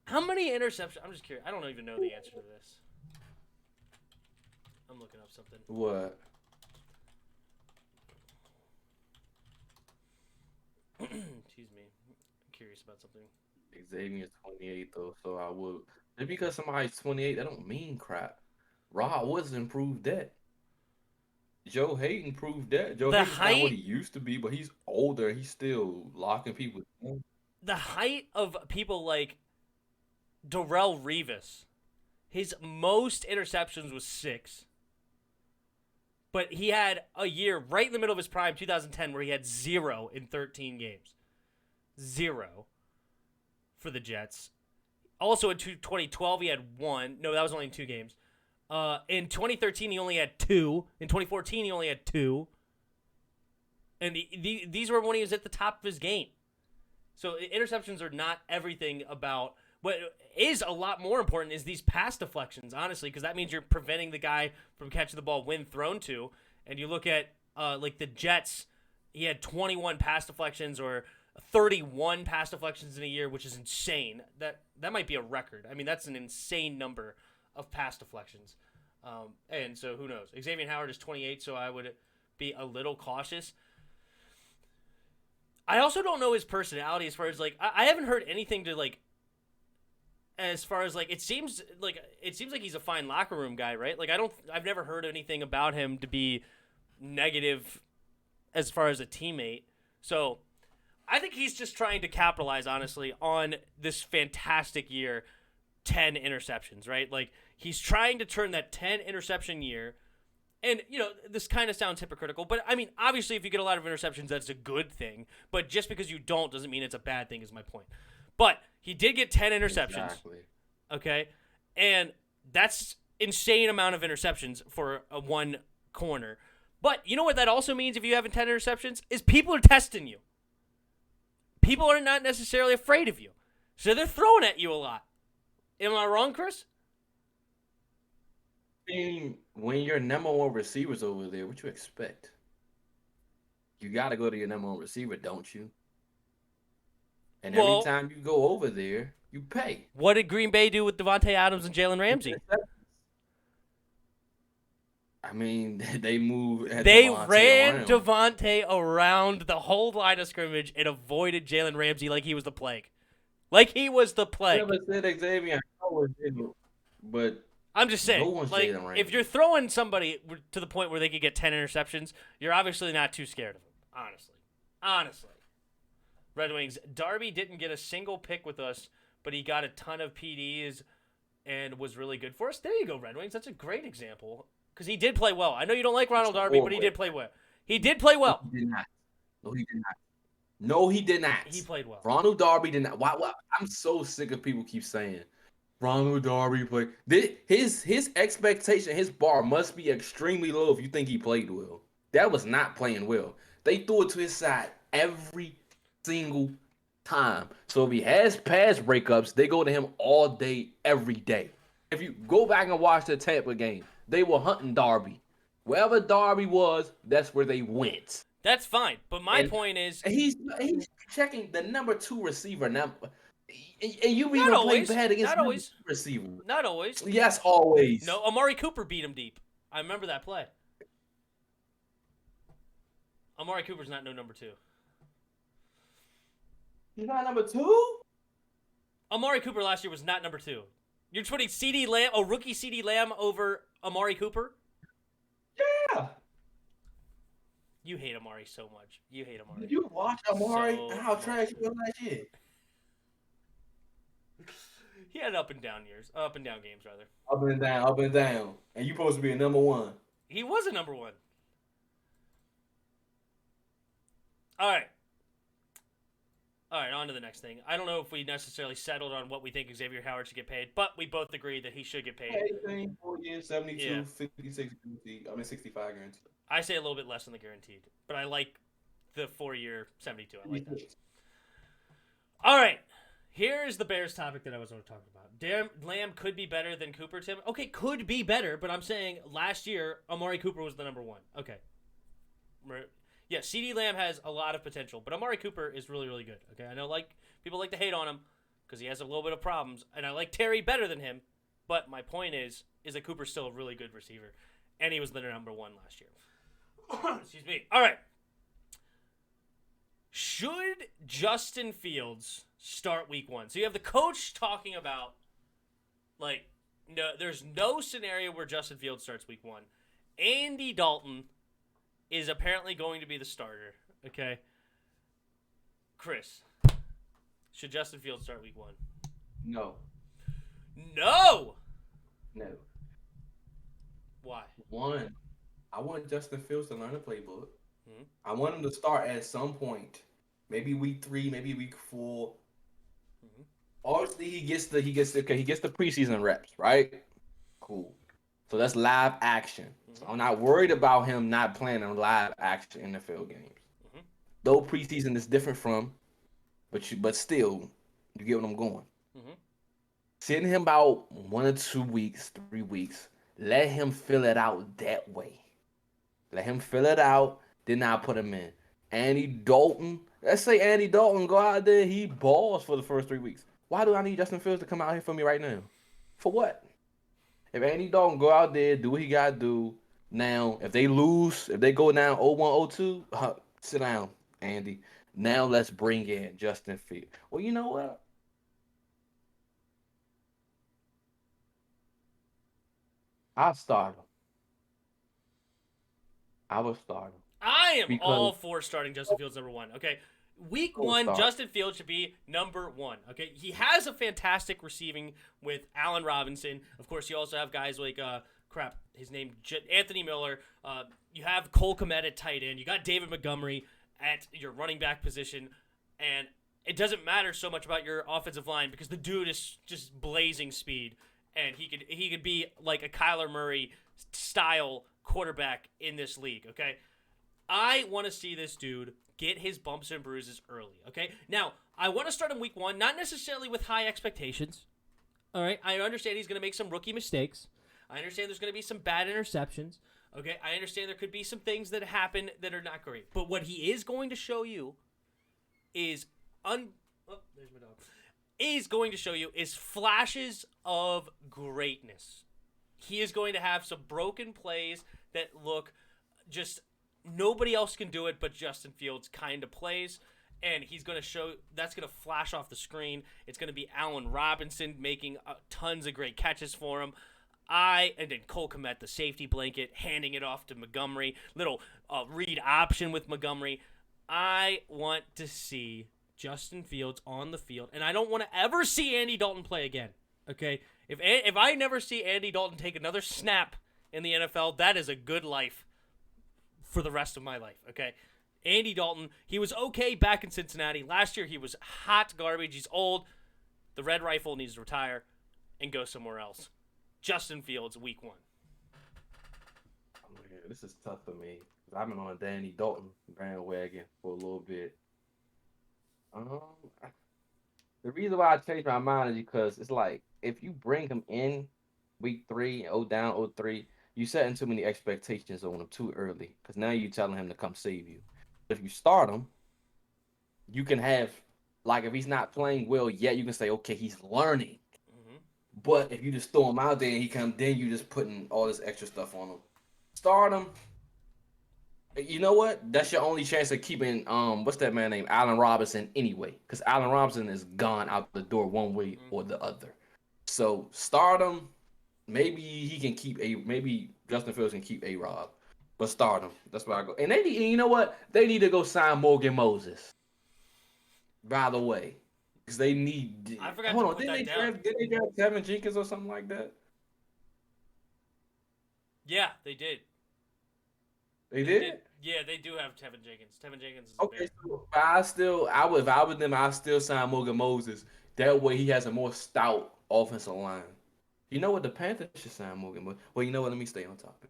How many interceptions? I'm just curious. I don't even know the answer to this. I'm looking up something. What? Excuse me. I'm curious about something. Xavier's 28 though, so I would. Just because somebody's 28, that don't mean crap. Rod Woods improved that. Joe Hayden proved that. Joe Hayden's not what he used to be, but he's older. He's still locking people down. The height of people like Darrelle Revis, his most interceptions was 6. But he had a year right in the middle of his prime, 2010, where he had 0 in 13 games. 0 for the Jets. Also in 2012, he had 1. No, that was only in 2 games. In 2013, he only had 2. In 2014, he only had 2. And these were when he was at the top of his game. So interceptions are not everything about. What is a lot more important is these pass deflections, honestly, because that means you're preventing the guy from catching the ball when thrown to. And you look at like the Jets, he had 21 pass deflections or 31 pass deflections in a year, which is insane. That might be a record. I mean, that's an insane number of pass deflections. And so who knows? Xavier Howard is 28, so I would be a little cautious. I also don't know his personality as far as like I haven't heard anything to like. As far as like it seems like he's a fine locker room guy, right? Like I've never heard anything about him to be negative as far as a teammate. So I think he's just trying to capitalize, honestly, on this fantastic year, 10 interceptions, right? Like he's trying to turn that 10 interception year. And, you know, this kind of sounds hypocritical, but I mean, obviously if you get a lot of interceptions, that's a good thing. But just because you don't doesn't mean it's a bad thing is my point. But he did get 10 interceptions. Exactly. Okay? And that's insane amount of interceptions for a one corner. But you know what that also means if you have 10 interceptions? Is people are testing you. People are not necessarily afraid of you. So they're throwing at you a lot. Am I wrong, Chris? I mean, when your number one receiver's over there, what you expect? You got to go to your number one receiver, don't you? And every time you go over there, you pay. What did Green Bay do with Devontae Adams and Jalen Ramsey? I mean, they moved. They ran Devontae around the whole line of scrimmage and avoided Jalen Ramsey like he was the plague. Like he was the plague. I never said Xavier Howard didn't, but I'm just saying, like, if you're throwing somebody to the point where they could get 10 interceptions, you're obviously not too scared of them, honestly. Honestly. Red Wings. Darby didn't get a single pick with us, but he got a ton of PDs and was really good for us. There you go, Red Wings. That's a great example. Because he did play well. I know you don't like Ronald Darby, but he did play well. He did play well. He did not. No, he did not. No, he did not. He played well. Ronald Darby did not. Why? I'm so sick of people keep saying Ronald Darby played. His expectation, his bar must be extremely low if you think he played well. That was not playing well. They threw it to his side every single time. So if he has pass breakups, they go to him all day, every day. If you go back and watch the Tampa game, they were hunting Darby. Wherever Darby was, that's where they went. That's fine. But my point is... He's checking the number 2 receiver now. And you even always, play bad against not always. receiver. Not always. Yes, always. No, Amari Cooper beat him deep. I remember that play. Amari Cooper's not no number 2. He's not number 2? Amari Cooper last year was not number 2. You're putting CeeDee Lamb, a rookie CeeDee Lamb over Amari Cooper? Yeah. You hate Amari so much. You hate Amari. Did you watch Amari So and how trash he was last year? He had up and down years. Up and down games, rather. Up and down, up and down. And you supposed to be a number 1. He was a number 1. All right. All right, on to the next thing. I don't know if we necessarily settled on what we think Xavier Howard should get paid, but we both agree that he should get paid. 4 years, 72, Yeah. 56, 65 guaranteed. I say a little bit less than the guaranteed, but I like the 4-year 72. I like that. All right. Here's the Bears topic that I was going to talk about. Lamb could be better than Cooper, Tim. Okay, could be better, but I'm saying last year, Amari Cooper was the number 1. Okay. Yeah, CeeDee Lamb has a lot of potential, but Amari Cooper is really, really good. Okay, I know people like to hate on him because he has a little bit of problems, and I like Terry better than him, but my point is that Cooper's still a really good receiver, and he was the number 1 last year. Excuse me. All right. Should Justin Fields start week 1? So you have the coach talking about, no, there's no scenario where Justin Fields starts week 1. Andy Dalton is apparently going to be the starter, okay? Chris, should Justin Fields start week 1? No. No! No. Why? 1, I want Justin Fields to learn the playbook. Mhm. I want him to start at some point. Maybe week 3, maybe week 4. Mhm. Obviously, he gets the preseason reps, right? Cool. So that's live action. So I'm not worried about him not playing in live action NFL games. Mhm. Though preseason is different from, but still, you get what I'm going. Mhm. Sitting him about 1 or 2 weeks, 3 weeks. Let him fill it out that way. Let him fill it out. Then I'll put him in. Andy Dalton. Let's say Andy Dalton go out there. He balls for the first 3 weeks. Why do I need Justin Fields to come out here for me right now? For what? If Andy Dalton go out there, do what he got to do. Now, if they lose, if they go down 0-1, 0-2, sit down, Andy. Now let's bring in Justin Fields. Well, you know what? I'll start him. I will start him. I am all for starting Justin Fields number 1. Okay, week 1, Justin Fields should be number 1. Okay, he has a fantastic receiving with Allen Robinson. Of course, you also have guys like his name Anthony Miller. You have Cole Kmet at tight end. You got David Montgomery at your running back position, and it doesn't matter so much about your offensive line because the dude is just blazing speed, and he could be like a Kyler Murray style quarterback in this league. Okay. I want to see this dude get his bumps and bruises early, okay? Now, I want to start him week 1, not necessarily with high expectations, all right? I understand he's going to make some rookie mistakes. I understand there's going to be some bad interceptions, okay? I understand there could be some things that happen that are not great. But what he is going to show you is there's my dog. Is going to show you is flashes of greatness. He is going to have some broken plays that look just... Nobody else can do it but Justin Fields kind of plays, and he's going to show that's going to flash off the screen. It's going to be Allen Robinson making tons of great catches for him. And then Cole Kmet, the safety blanket, handing it off to Montgomery. Little read option with Montgomery. I want to see Justin Fields on the field, and I don't want to ever see Andy Dalton play again. Okay, if I never see Andy Dalton take another snap in the NFL, that is a good life for the rest of my life. Okay, Andy Dalton, he was okay back in Cincinnati. Last year he was hot garbage. He's old. The Red Rifle needs to retire and go somewhere else. Justin Fields, week 1. Oh, man, this is tough for me. I've been on Danny Dalton bandwagon for a little bit. The reason why I changed my mind is because it's like if you bring him in week 3 and down 0-3, you setting too many expectations on him too early. Because now you're telling him to come save you. If you start him, you can have like if he's not playing well yet, you can say okay, he's learning. Mm-hmm. But if you just throw him out there and he comes, then you just putting all this extra stuff on him. Start him. You know what? That's your only chance of keeping what's that man named Allen Robinson anyway? Because Allen Robinson is gone out the door one way or the other. So start him. Maybe he can keep maybe Justin Fields can keep A-Rob, but start him. That's where I go. And you know what? They need to go sign Morgan Moses. By the way, because they need. I forgot to put that down. Did they draft Tevin Jenkins or something like that? Yeah, they did. They did? Yeah, they do have Tevin Jenkins. Tevin Jenkins is okay. So if I was them, I still sign Morgan Moses. That way he has a more stout offensive line. You know what? The Panthers should sign Morgan Moses. Well, you know what? Let me stay on topic.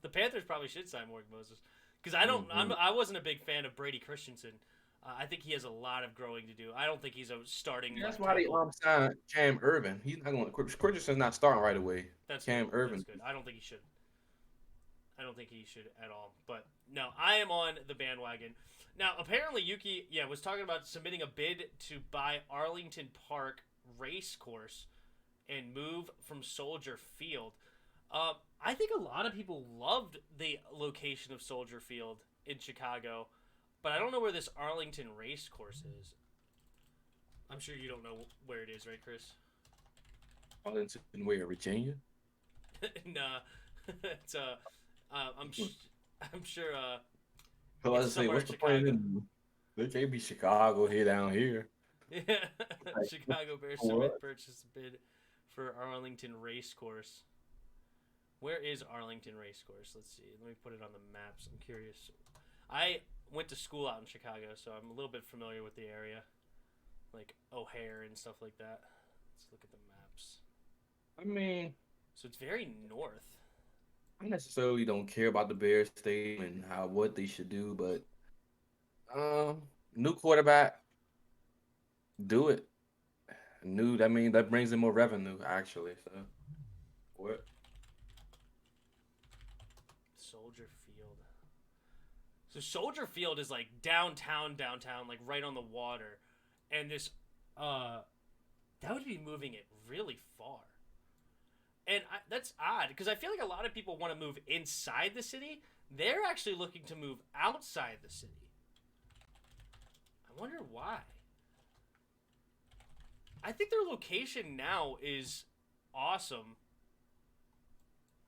The Panthers probably should sign Morgan Moses because I wasn't a big fan of Brady Christensen. I think he has a lot of growing to do. I don't think he's a starting. That's why they signed Cam Irvin. He's not going to. Christensen's not starting right away. That's Cam good. Irvin. That's good. I don't think he should. I don't think he should at all. But no, I am on the bandwagon. Now, apparently Yuki, was talking about submitting a bid to buy Arlington Park race course and move from Soldier Field. I think a lot of people loved the location of Soldier Field in Chicago, but I don't know where this Arlington race course is. I'm sure you don't know where it is, right, Chris? Arlington, where? Virginia? Nah, it's I'm sure. So I say, what's the point? There can't be Chicago here down here. Yeah, Chicago Bears submit purchase bid for Arlington Race Course. Where is Arlington Race Course? Let's see. Let me put it on the maps. I'm curious. I went to school out in Chicago, so I'm a little bit familiar with the area, like O'Hare and stuff like that. Let's look at the maps. I mean, so it's very north. I necessarily don't care about the Bears stadium and what they should do, but new quarterback, do it. That brings in more revenue actually. So what? Soldier Field. So Soldier Field is like downtown, like right on the water, and this that would be moving it really far. And that's odd, because I feel like a lot of people want to move inside the city. They're actually looking to move outside the city. I wonder why. I think their location now is awesome.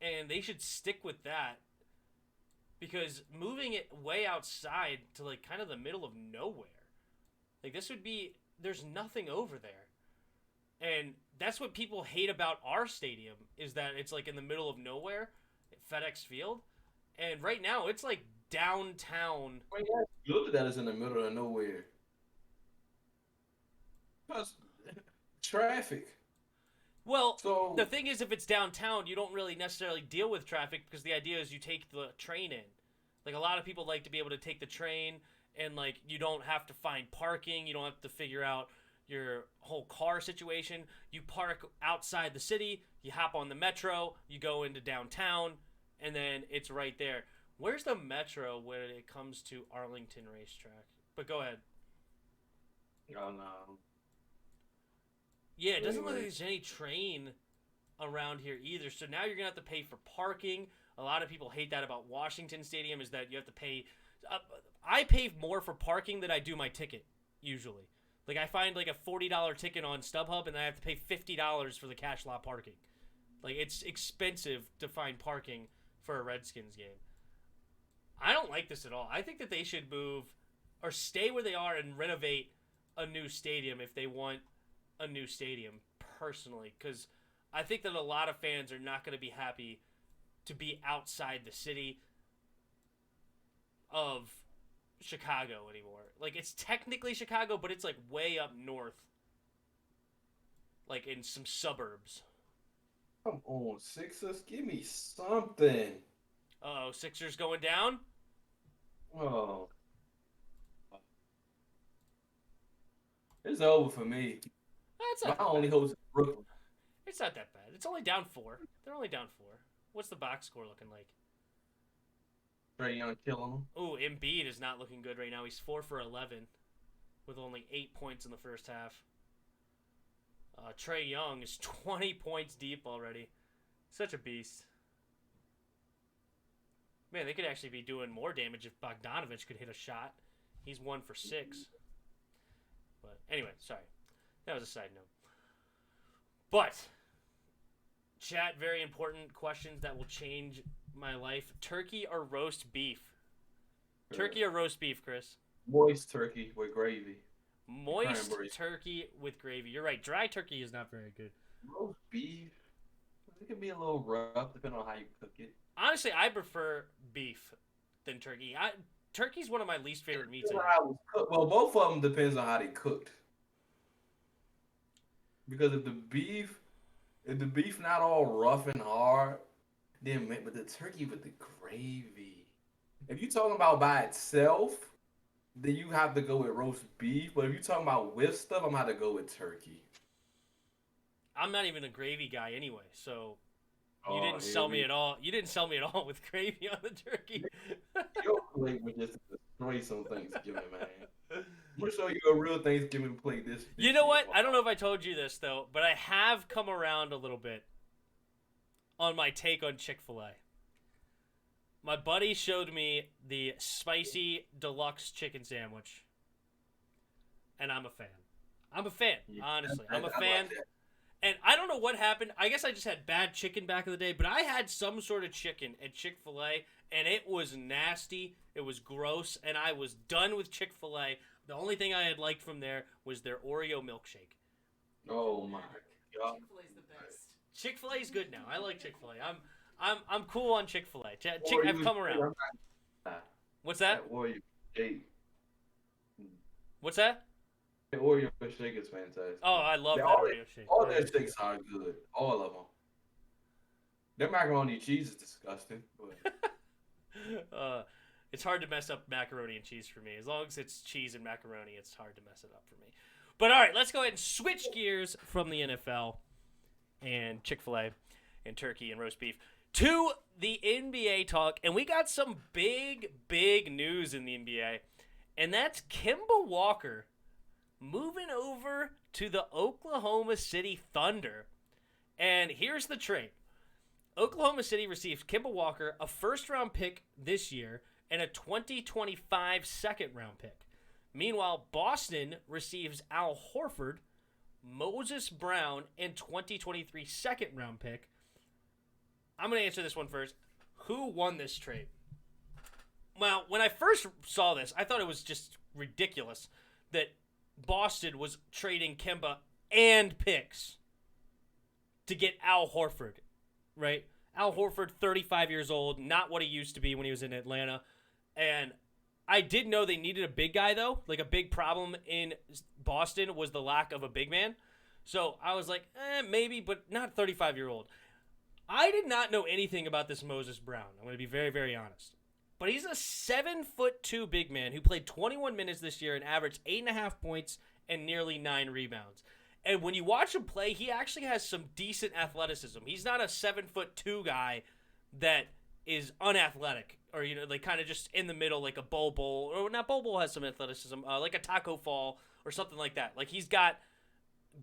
And they should stick with that. Because moving it way outside to like kind of the middle of nowhere. Like this would be, there's nothing over there. And that's what people hate about our stadium, is that it's like in the middle of nowhere at FedEx Field. And right now it's like downtown. Well, yeah, good that is in the middle of nowhere. Plus traffic. Well, the thing is, if it's downtown, you don't really necessarily deal with traffic, because the idea is you take the train in. Like, a lot of people like to be able to take the train, and, like, you don't have to find parking. You don't have to figure out your whole car situation. You park outside the city, you hop on the metro, you go into downtown, and then it's right there. Where's the metro when it comes to Arlington Racetrack? But go ahead. Oh, no. Yeah, it doesn't look like there's any train around here either. So now you're going to have to pay for parking. A lot of people hate that about Washington Stadium, is that you have to pay. I pay more for parking than I do my ticket, usually. Like, I find like a $40 ticket on StubHub, and I have to pay $50 for the cash lot parking. Like, it's expensive to find parking for a Redskins game. I don't like this at all. I think that they should move or stay where they are and renovate a new stadium if they want a new stadium, personally, because I think that a lot of fans are not going to be happy to be outside the city of Chicago anymore. Like, it's technically Chicago, but it's like way up north, like in some suburbs. Come on, Sixers, give me something. Uh-oh, Sixers going down? Oh, It's over for me. That's My not that only bad. hope is Brooklyn. It's not that bad. It's only down 4. They're only down 4. What's the box score looking like? Trae Young killing them. Ooh, Embiid is not looking good right now. He's 4 for 11 with only 8 points in the first half. Trae Young is 20 points deep already. Such a beast. Man, they could actually be doing more damage if Bogdanovich could hit a shot. He's 1 for 6. But anyway, sorry. That was a side note. But, chat, very important questions that will change my life. Turkey or roast beef? Turkey or roast beef, Chris? Moist turkey with gravy. Moist Cranberry. turkey with gravy. You're right. Dry turkey is not very good. Roast beef. It can be a little rough depending on how you cook it. Honestly, I prefer beef than turkey. Turkey's one of my least favorite meats. Depends on how it was cooked. Well, both of them depends on how they cooked. Because if the beef not all rough and hard, then but the turkey with the gravy. If you're talking about by itself, then you have to go with roast beef. But if you're talking about with stuff, I'm gonna have to go with turkey. I'm not even a gravy guy anyway, so you Oh, didn't here sell me we- at all. You didn't sell me at all with gravy on the turkey. Your plate would just destroy some Thanksgiving, man. I'm gonna show you a real Thanksgiving plate this. You know what? I don't know if I told you this though, but I have come around a little bit on my take on Chick-fil-A. My buddy showed me the spicy deluxe chicken sandwich, and I'm a fan. I'm a fan, honestly. I'm a I fan. like that. And I don't know what happened. I guess I just had bad chicken back in the day, but I had some sort of chicken at Chick-fil-A, and it was nasty. It was gross, and I was done with Chick-fil-A. The only thing I had liked from there was their Oreo milkshake. Oh my god. Chick-fil-A's the best. Chick-fil-A's good now. I like Chick-fil-A. I'm cool on Chick-fil-A. Oreo I've come around. shake, I'm not- What's that? That Oreo shake. What's that? The Oreo shake is fantastic. Oh, I love Yeah, that Oreo shake. All their shakes are good. All of them. Their macaroni and cheese is disgusting. But It's hard to mess up macaroni and cheese for me. As long as it's cheese and macaroni, it's hard to mess it up for me. But all right, let's go ahead and switch gears from the NFL and Chick-fil-A and turkey and roast beef to the NBA talk. And we got some big news in the NBA. And that's Kemba Walker moving over to the Oklahoma City Thunder. And here's the trade. Oklahoma City receives Kemba Walker, a first-round pick this year, and a 2025 second-round pick. Meanwhile, Boston receives Al Horford, Moses Brown, and 2023 second-round pick. I'm going to answer this one first. Who won this trade? Well, when I first saw this, I thought it was just ridiculous that Boston was trading Kemba and picks to get Al Horford, right? Al Horford, 35 years old, not what he used to be when he was in Atlanta. And I did know they needed a big guy, though. Like, a big problem in Boston was the lack of a big man. So I was like, maybe, but not 35-year-old. I did not know anything about this Moses Brown. I'm going to be very, very honest. But he's a 7'2" big man who played 21 minutes this year and averaged 8.5 points and nearly 9 rebounds. And when you watch him play, he actually has some decent athleticism. He's not a 7'2" guy that is unathletic or, you know, like kind of just in the middle like a Bol Bol. Or not Bol Bol has some athleticism, like a Taco Fall or something like that. Like, he's got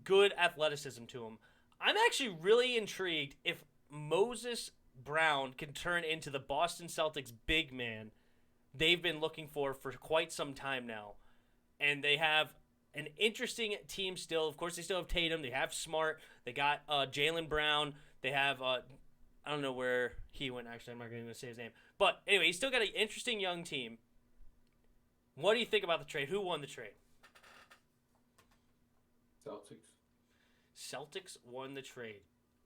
good athleticism to him. I'm actually really intrigued if Moses Brown can turn into the Boston Celtics big man they've been looking for quite some time now. And they have an interesting team still. Of course, they still have Tatum. They have Smart. They got Jaylen Brown. They have I don't know where he went. Actually, I'm not going to say his name. But anyway, he's still got an interesting young team. What do you think about the trade? Who won the trade? Celtics. Celtics won the trade.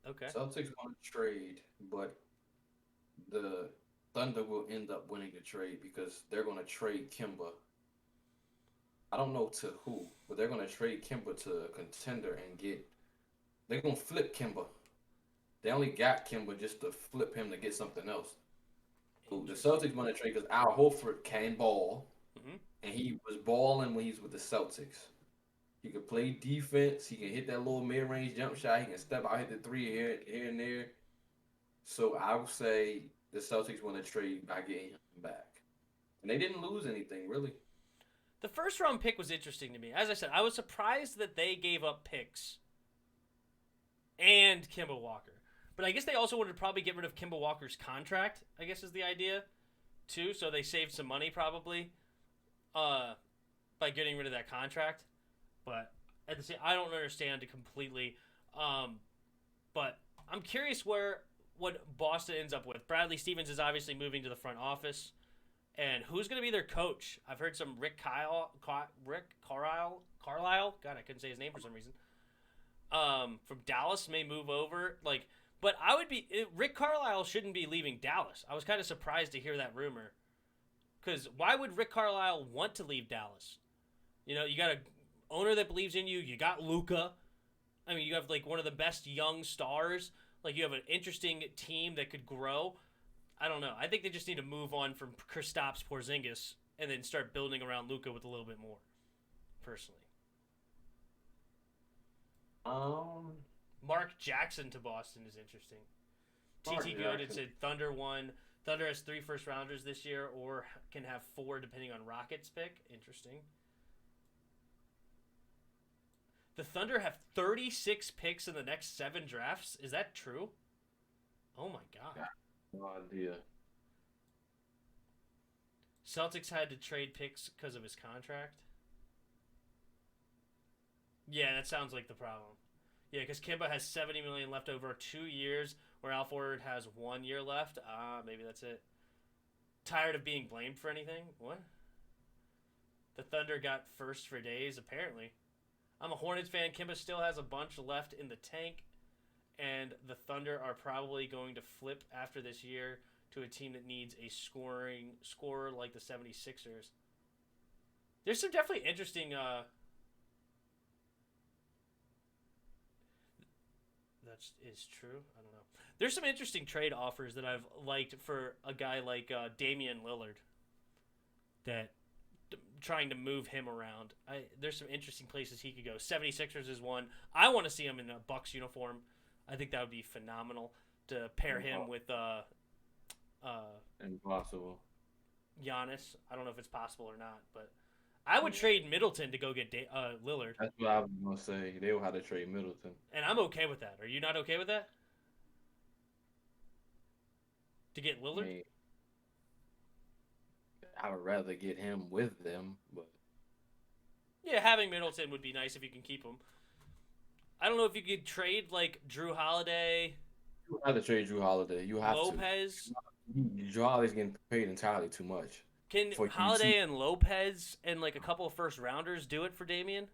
Okay. Celtics won the trade, but the Thunder will end up winning the trade because they're going to trade Kimba. I don't know to who, but they're going to trade Kimba to a contender and get. They're going to flip Kimba. They only got Kimba just to flip him to get something else. So the Celtics want to trade because Al Horford can ball, and he was balling when he was with the Celtics. He could play defense. He can hit that little mid-range jump shot. He can step out, hit the three here and there. So I would say the Celtics want to trade by getting him back. And they didn't lose anything, really. The first round pick was interesting to me. As I said, I was surprised that they gave up picks and Kemba Walker. But I guess they also wanted to probably get rid of Kemba Walker's contract, I guess is the idea, too. So they saved some money probably by getting rid of that contract. But at the same, I don't understand it completely. But I'm curious what Boston ends up with. Bradley Stevens is obviously moving to the front office. And who's going to be their coach? I've heard some Rick Carlisle. God, I couldn't say his name for some reason. From Dallas may move over. But Rick Carlisle shouldn't be leaving Dallas. I was kind of surprised to hear that rumor. Because why would Rick Carlisle want to leave Dallas? You know, you got a owner that believes in you. You got Luka. I mean, you have one of the best young stars. You have an interesting team that could grow. I don't know. I think they just need to move on from Kristaps Porzingis and then start building around Luka with a little bit more. Personally, Mark Jackson to Boston is interesting. TT Good said Thunder won. Thunder has 3 first-rounders this year, or can have 4 depending on Rockets pick. Interesting. The Thunder have 36 picks in the next 7 drafts. Is that true? Oh my god. No idea. Celtics had to trade picks because of his contract. Yeah, that sounds like the problem. Yeah, because Kemba has $70 million left over 2 years, where Al Horford has 1 year left. Maybe that's it. Tired of being blamed for anything? What? The Thunder got first for days, apparently. I'm a Hornets fan. Kemba still has a bunch left in the tank. And the Thunder are probably going to flip after this year to a team that needs a scorer like the 76ers. There's some definitely interesting... That is true. I don't know. There's some interesting trade offers that I've liked for a guy like Damian Lillard. Trying to move him around. There's some interesting places he could go. 76ers is one. I want to see him in a Bucks uniform. I think that would be phenomenal to pair him with Impossible. Giannis. I don't know if it's possible or not, but I would trade Middleton to go get Lillard. That's what I was going to say. They will have to trade Middleton. And I'm okay with that. Are you not okay with that? To get Lillard? I would rather get him with them, but... Yeah, having Middleton would be nice if you can keep him. I don't know if you could trade, Drew Holiday. You have to trade Drew Holiday. You have Lopez. to. Drew Holiday's getting paid entirely too much. Can Holiday and Lopez and, a couple of first-rounders do it for Damian?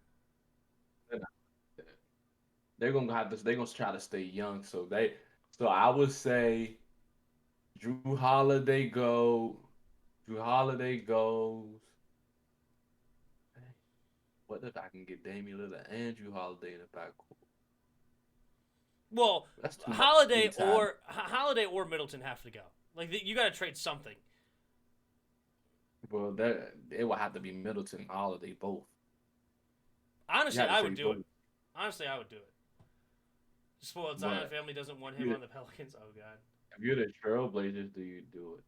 They're gonna have this. They're gonna try to stay young. So I would say, Drew Holiday goes. What if I can get Damian Lillard and Drew Holiday in the backcourt? Well, Holiday or Middleton have to go. You got to trade something. Well, it will have to be Middleton, Holiday, both. Honestly, I would do it. Spoiled Zion family doesn't want him on the Pelicans. Oh God. If you're the Trailblazers, do you do it?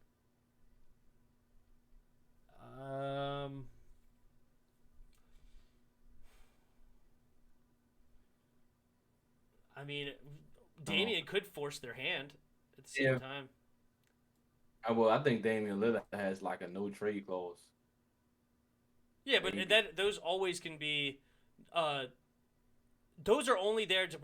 I mean, Damian could force their hand at the same time. Well, I think Damian Lillard has a no trade clause. Yeah, but those always can be those are only there to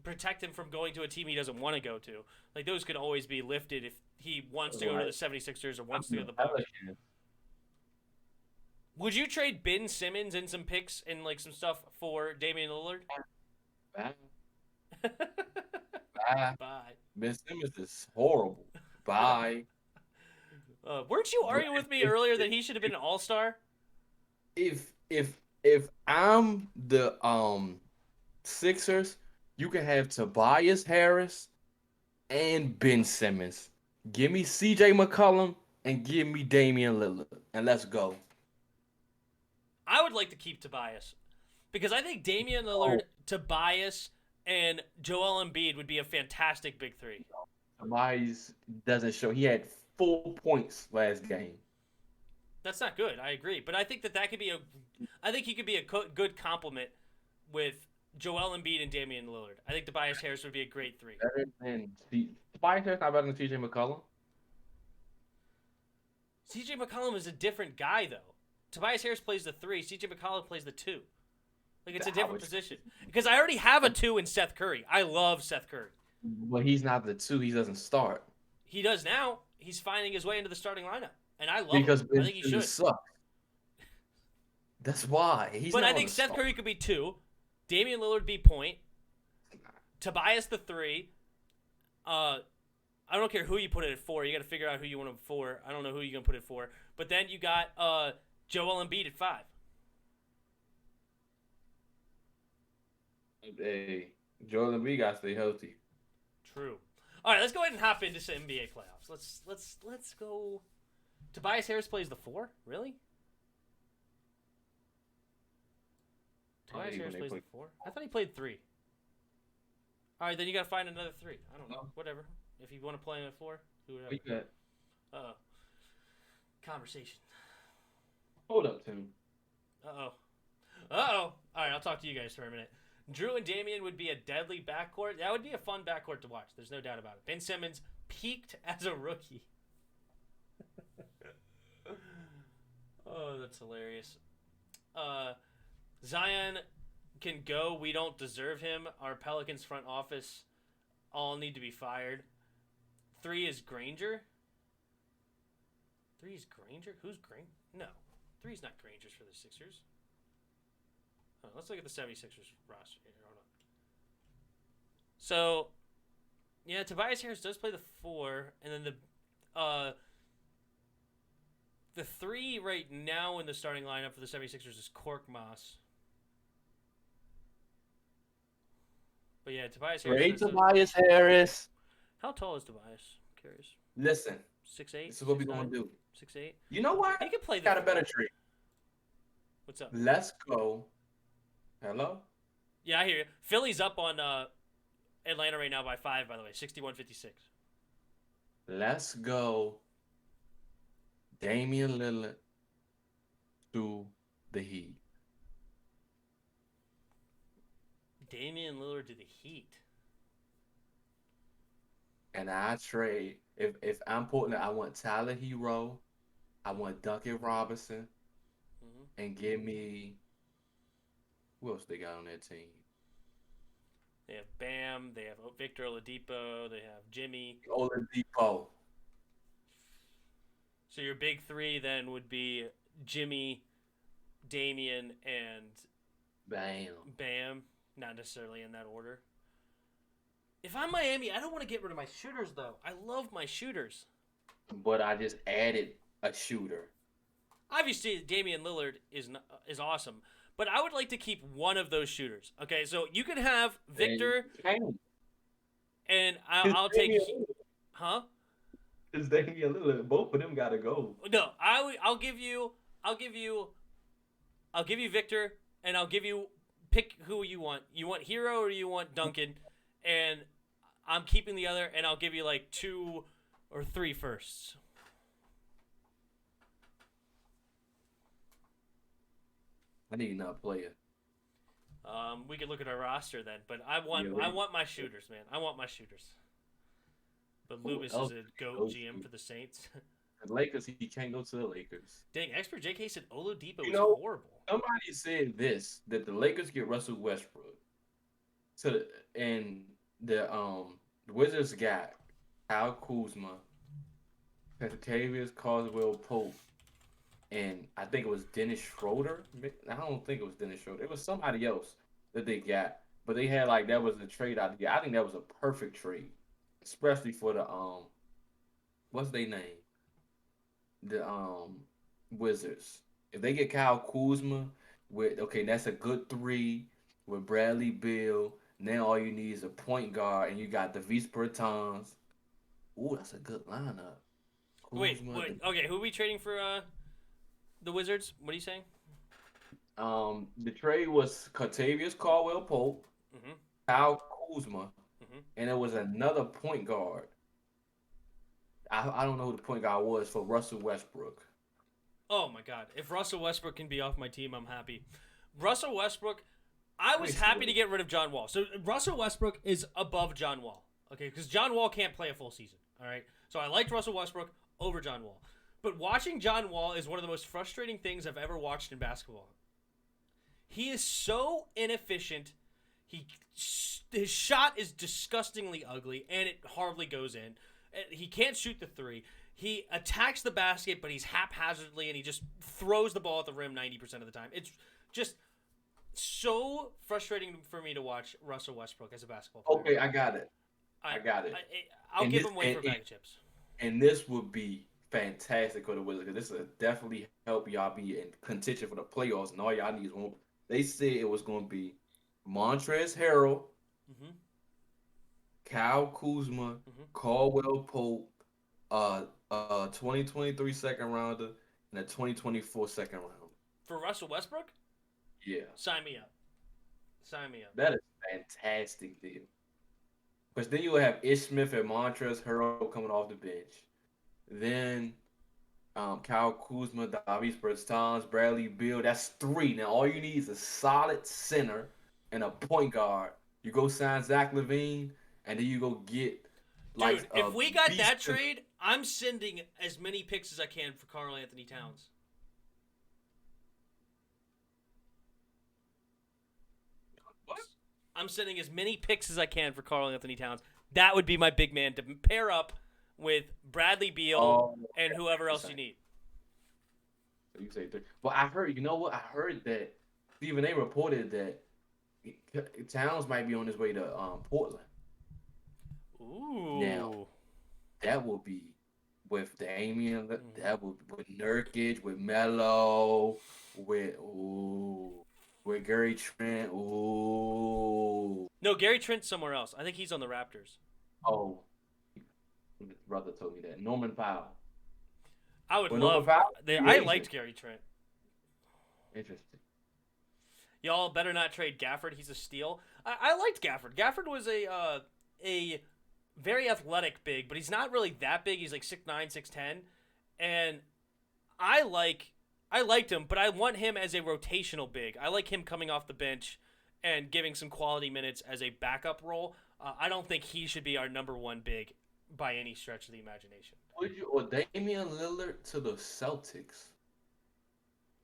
protect him from going to a team he doesn't want to go to. Like, those could always be lifted if he wants to go to the 76ers or wants to go to the Bucks. Would you trade Ben Simmons and some picks and like some stuff for Damian Lillard? Bye. Bye. Ben Simmons is horrible. Bye. Weren't you arguing with me earlier that he should have been an All-Star? If I'm the Sixers, you can have Tobias Harris and Ben Simmons. Give me CJ McCollum and give me Damian Lillard, and let's go. I would like to keep Tobias because I think Damian Lillard, Tobias, and Joel Embiid would be a fantastic big three. Tobias doesn't show. He had 4 points last game. That's not good. I agree, but I think that could be I think he could be a good complement with Joel Embiid and Damian Lillard. I think Tobias Harris would be a great three. Better than Tobias Harris, not better than CJ McCollum. CJ McCollum is a different guy though. Tobias Harris plays the 3. CJ McCollum plays the 2. Like, it's a different position. Because I already have a 2 in Seth Curry. I love Seth Curry. But he's not the 2. He doesn't start. He does now. He's finding his way into the starting lineup. And I love because him. I think he should. Suck. That's why. But I think Seth Curry could be 2. Damian Lillard be point. Tobias the 3. I don't care who you put it at 4. You got to figure out who you want him for. I don't know who you're going to put it for. But then you got Joel Embiid at 5. Hey, Joel Embiid got to stay healthy. True. All right, let's go ahead and hop into some NBA playoffs. Let's go. Tobias Harris plays the 4? Really? Tobias Harris plays the 4? I thought he played 3. All right, then you got to find another 3. I don't know. Whatever. If you want to play him at 4, do whatever. Uh-oh. Conversation. Hold up, Tim. Uh-oh. All right, I'll talk to you guys for a minute. Drew and Damian would be a deadly backcourt. That would be a fun backcourt to watch. There's no doubt about it. Ben Simmons peaked as a rookie. Oh, that's hilarious. Zion can go. We don't deserve him. Our Pelicans front office all need to be fired. 3 is Granger. 3 is Granger? Who's Granger? No. 3 is not Granger's for the Sixers. Oh, let's look at the 76ers roster here. Hold on. So, yeah, Tobias Harris does play the 4, and then the 3 right now in the starting lineup for the 76ers is Korkmaz. But yeah, Tobias Harris. Great Tobias Harris. How tall is Tobias? I'm curious. Listen. 6'8"? This is what we're going to do. 6'8"? You know what? He could play the Got a 4. better trade. What's up? Let's go. Hello? Yeah, I hear you. Philly's up on Atlanta right now by 5, by the way. 61-56. Let's go. Damian Lillard to the Heat. Damian Lillard to the Heat. And I trade. If I'm putting it, I want Tyler Hero. I want Duncan Robinson. Mm-hmm. And give me. Who else they got on that team? They have Bam. They have Victor Oladipo. They have Jimmy. Oladipo. So your big 3 then would be Jimmy, Damian, and Bam. Not necessarily in that order. If I'm Miami, I don't want to get rid of my shooters, though. I love my shooters. But I just added a shooter. Obviously, Damian Lillard is awesome. But I would like to keep one of those shooters. Okay, so you could have Victor, and I'll take... Huh? It's Damian Lillard. Both of them gotta go. No, I'll give you Victor, and I'll give you pick who you want. You want Hero or you want Duncan, and I'm keeping the other, and I'll give you like 2 or 3 firsts. I need another player. We could look at our roster then, but I want my shooters, man. I want my shooters. But Lubis is a GOAT GM for the Saints. The Lakers, he can't go to the Lakers. Dang, expert JK said Oladipo was know, horrible. Somebody said that the Lakers get Russell Westbrook. to and the Wizards got Kyle Kuzma, Kentavious Caldwell Pope, and I think it was Dennis Schroeder. I don't think it was Dennis Schroeder. It was somebody else that they got, but they had like that was a trade idea. I think that was a perfect trade, especially for the what's their name? The Wizards. If they get Kyle Kuzma with okay, that's a good three with Bradley Beal. Now all you need is a point guard, and you got the Vice Bertans. Ooh, that's a good lineup. Wait, Kuzma, wait. Okay, who are we trading for the Wizards? What are you saying? the trade was Contavious Caldwell Pope, Mm-hmm. Kyle Kuzma, Mm-hmm. and it was another point guard. I don't know who the point guard was for Russell Westbrook. Oh my God! If Russell Westbrook can be off my team, I'm happy. Russell Westbrook, I was happy to get rid of John Wall. So Russell Westbrook is above John Wall, okay? Because John Wall can't play a full season. All right. So I liked Russell Westbrook over John Wall, but watching John Wall is one of the most frustrating things I've ever watched in basketball. He is so inefficient. His shot is disgustingly ugly, and it hardly goes in. He can't shoot the three. He attacks the basket, but he's haphazardly, and he just throws the ball at the rim 90% of the time. It's just so frustrating for me to watch Russell Westbrook as a basketball player. Okay, I got it. I got it. I'll And give this- him weight for and- bag of chips. And this would be fantastic for the Wizards because this will definitely help y'all be in contention for the playoffs. And all y'all need is one. They said it was going to be Montrezl Harrell, Mm-hmm. Kyle Kuzma, Mhm. Caldwell Pope, 2023 second rounder, and a 2024 second round. For Russell Westbrook, Yeah, sign me up. Sign me up. that is a fantastic deal. Because then you will have Ish Smith and Montrezl Harrell coming off the bench. Then Kyle Kuzma, Davis Bertans, Bradley Beal. That's three. Now all you need is a solid center and a point guard. You go sign Zach LaVine, and then you go get like. Dude, if we got that beast- trade, I'm sending as many picks as I can for Karl Anthony Towns. What? I'm sending as many picks as I can for Karl Anthony Towns. That would be my big man to pair up with Bradley Beal Oh, and whoever else you need. So you say three. Well, I heard. You know what? I heard that Stephen A. reported that Towns might be on his way to Portland. Ooh. Now, that will be with Damian. That will with Nurkic, with Melo, with Gary Trent. Ooh. No, Gary Trent's somewhere else. I think he's on the Raptors. Oh, his brother told me that. Norman Powell. I would Well, love. Norman Powell, I free agent. liked Gary Trent. Interesting. Y'all better not trade Gafford. He's a steal. I liked Gafford. Gafford was a very athletic big, but he's not really that big. He's like 6'9", 6'10", and I liked him, but I want him as a rotational big. I like him coming off the bench and giving some quality minutes as a backup role. I don't think he should be our number one big by any stretch of the imagination. Would you or Damian Lillard to the Celtics?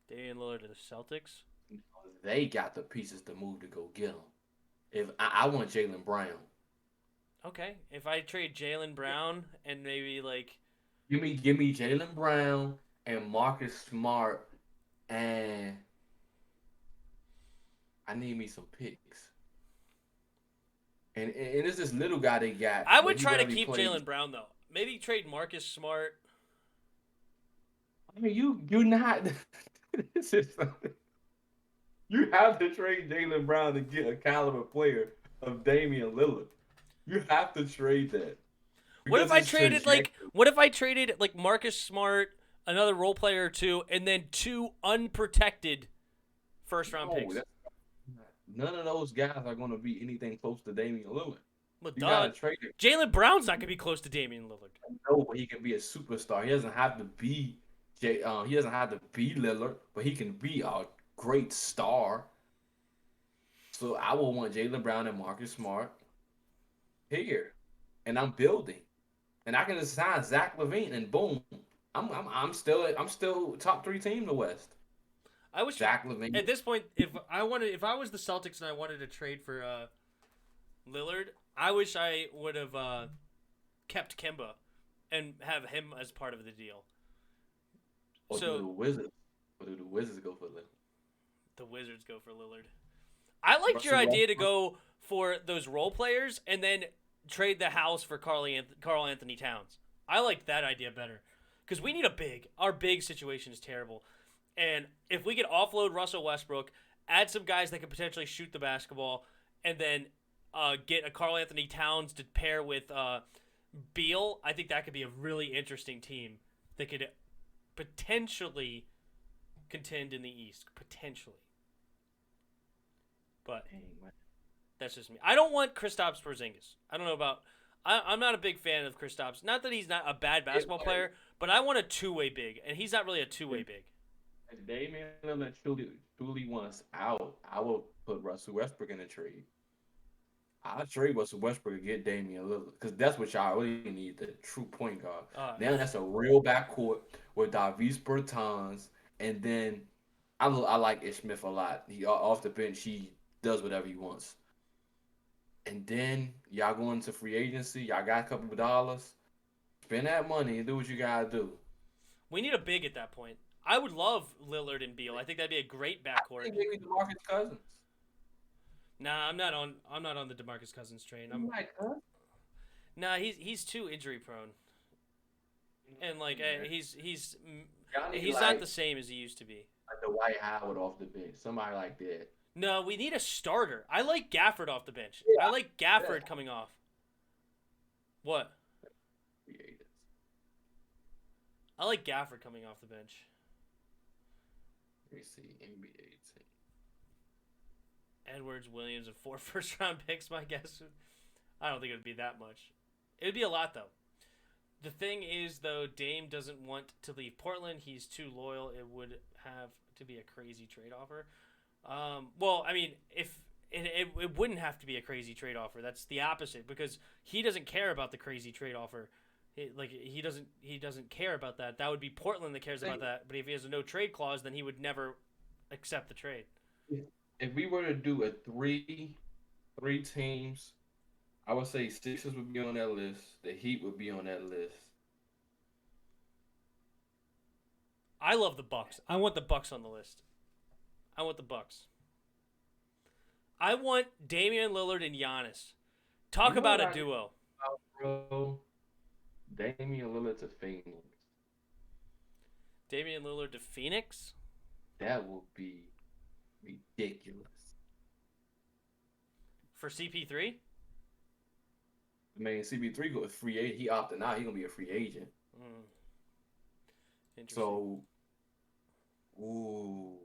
Damian Lillard to the Celtics. They got the pieces to move to go get him. If I want Jaylen Brown, Okay, if I trade Jaylen Brown and maybe like give me Jaylen Brown and Marcus Smart, and I need me some picks. And it's this little guy they got. I but would he try to barely keep plays. Jaylen Brown though. Maybe trade Marcus Smart. I mean, you're not. This is something. You have to trade Jaylen Brown to get a caliber player of Damian Lillard. You have to trade that. What if Because I his traded like trajectory- what if I traded like Marcus Smart, another role player or two, and then two unprotected first round No, picks? that's- None of those guys are going to be anything close to Damian Lillard. But You got duh, to trade it. Jaylen Brown's not gonna be close to Damian Lillard. No, but he can be a superstar. He doesn't have to be he doesn't have to be Lillard, but he can be a great star. So I will want Jaylen Brown and Marcus Smart here, and I'm building, and I can just sign Zach LaVine, and boom, I'm still top 3 team in the West. I wish Zach LaVine. at this point, if I was the Celtics and I wanted to trade for Lillard. I wish I would have kept Kemba and have him as part of the deal. Or So do the Wizards? Or do the Wizards go for Lillard? the Wizards go for Lillard. I liked your Russell idea to Westbrook? go for those role players and then trade the house for Carl Anthony Towns. I liked that idea better because we need a big. Our big situation is terrible, and if we could offload Russell Westbrook, add some guys that could potentially shoot the basketball, and then get a Carl Anthony Towns to pair with Beal, I think that could be a really interesting team that could potentially contend in the East. Potentially. But Dang, man. that's just me. I don't want Kristaps Porzingis. I don't know about. I'm not a big fan of Kristaps. Not that he's not a bad basketball player, but I want a two-way big, and he's not really a two-way big. If Damian Lillard truly wants out, I will put Russell Westbrook in a trade. I'll trade Russell Westbrook and get Damian Lillard because that's what y'all really need, the true point guard. Now that's a real backcourt with Davis Bertans, and then I like Ish Smith a lot. He off the bench, he does whatever he wants. And then y'all go into free agency, y'all got a couple of dollars, spend that money and do what you gotta do. We need a big at that point. I would love Lillard and Beal. I think that'd be a great I backcourt. think maybe DeMarcus Cousins. Nah, I'm not on the DeMarcus Cousins train. Nah, he's too injury prone, and like he's not the same as he used to be. Like the White Howard off the bench, somebody like that. No, we need a starter. I like Gafford off the bench. Yeah, I like Gafford coming off. What? Free agents. I like Gafford coming off the bench. Let me see NBA team. Edwards, Williams, and 4 first-round picks, my guess. I don't think it would be that much. It would be a lot, though. The thing is, though, Dame doesn't want to leave Portland. He's too loyal. It would have to be a crazy trade offer. Well, I mean, if it wouldn't have to be a crazy trade offer. That's the opposite because he doesn't care about the crazy trade offer. He doesn't care about that. That would be Portland that cares about that. But if he has a no trade clause, then he would never accept the trade. If we were to do a three teams, I would say Sixers would be on that list. The Heat would be on that list. I love the Bucks. I want the Bucks on the list. I want the Bucks. I want Damian Lillard and Giannis. Talk You know about what a I- duo. Bro, Damian Lillard to Phoenix. Damian Lillard to Phoenix. That would be ridiculous. For CP3? I mean, CB3 go free agent. He opted out. He gonna be a free agent. Interesting. So, ooh.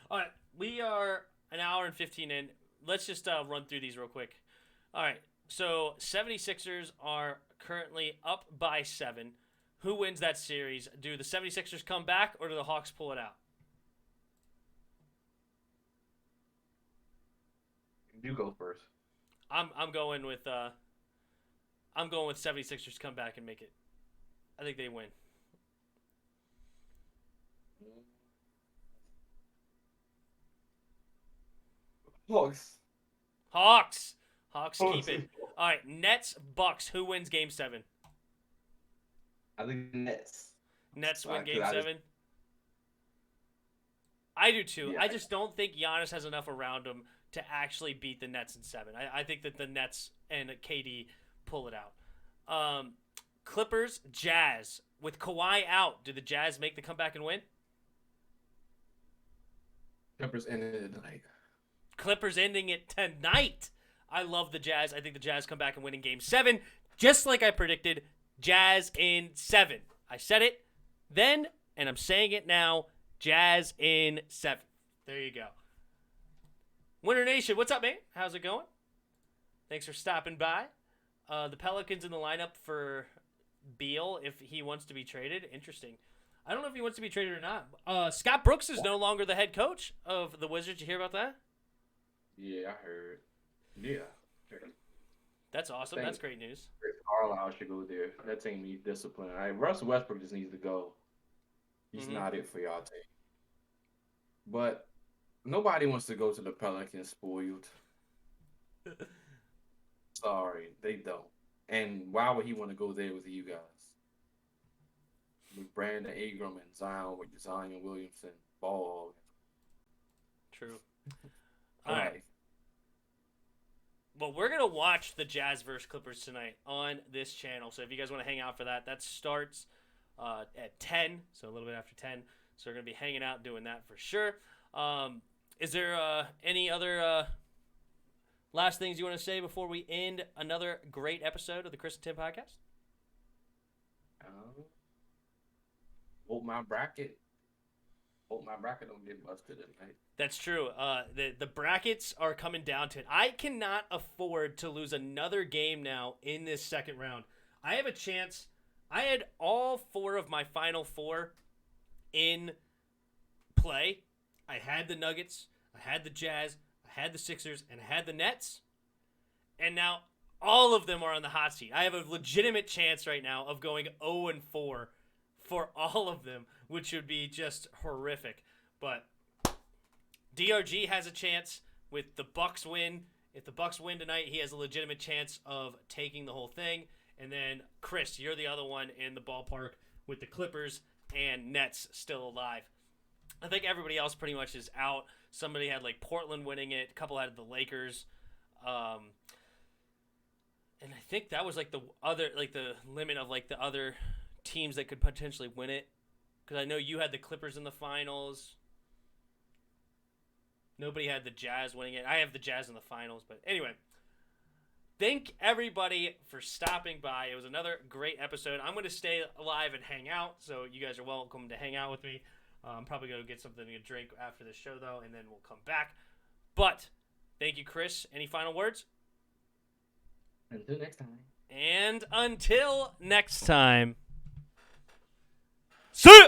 All right, we are an hour and 15 in. Let's just run through these real quick. All right, so 76ers are currently up by 7. Who wins that series? Do the 76ers come back or do the Hawks pull it out? You go first. I'm going with 76ers come back and make it. I think they win. Hawks. Hawks keep it. All right, Nets Bucks. Who wins Game 7? I think Nets. Nets win Right, Game 'cause 7. I do too. Yeah. I just don't think Giannis has enough around him to actually beat the Nets in 7. I think that the Nets and KD pull it out. Clippers, Jazz. With Kawhi out, do the Jazz make the comeback and win? Clippers ended it tonight. Clippers ending it tonight. I love the Jazz. I think the Jazz come back and win in Game 7, just like I predicted. Jazz in 7. I said it then, and I'm saying it now. Jazz in 7. There you go. Winter Nation, what's up, man? How's it going? Thanks for stopping by. The Pelicans in the lineup for Beal if he wants to be traded. Interesting. I don't know if he wants to be traded or not. Scott Brooks is no longer the head coach of the Wizards. You hear about that? Yeah, I heard. Yeah. That's awesome. That's great news. Carlisle should go there. That team needs discipline. Russell Westbrook just needs to go. He's not it for y'all team. But nobody wants to go to the Pelicans spoiled. Sorry, they don't. And why would he want to go there with you guys? With Brandon Ingram and Zion, with Zion Williamson, Ball. True. All right. Like, Well, we're going to watch the Jazz vs. Clippers tonight on this channel. So if you guys want to hang out for that, that starts at 10, so a little bit after 10. So we're going to be hanging out doing that for sure. Is there any other last things you want to say before we end another great episode of the Chris and Tim podcast? Hope my bracket don't get busted tonight. That's true. The brackets are coming down to it. I cannot afford to lose another game now in this second round. I have a chance. I had all 4 of my final 4 in play. I had the Nuggets, I had the Jazz, I had the Sixers, and I had the Nets. And now all of them are on the hot seat. I have a legitimate chance right now of going 0-4 for all of them, which would be just horrific. But DRG has a chance with the Bucks win. If the Bucks win tonight, he has a legitimate chance of taking the whole thing. And then, Chris, you're the other one in the ballpark with the Clippers and Nets still alive. I think everybody else pretty much is out. Somebody had, like, Portland winning it. A couple had the Lakers. And I think that was, like, the limit of, like, the other teams that could potentially win it. Because I know you had the Clippers in the finals. Nobody had the Jazz winning it. I have the Jazz in the finals. But anyway, thank everybody for stopping by. It was another great episode. I'm going to stay alive and hang out, so you guys are welcome to hang out with me. I'm probably going to get something to drink after the show, though, and then we'll come back. But thank you, Chris. Any final words? Until next time. And until next time. See ya!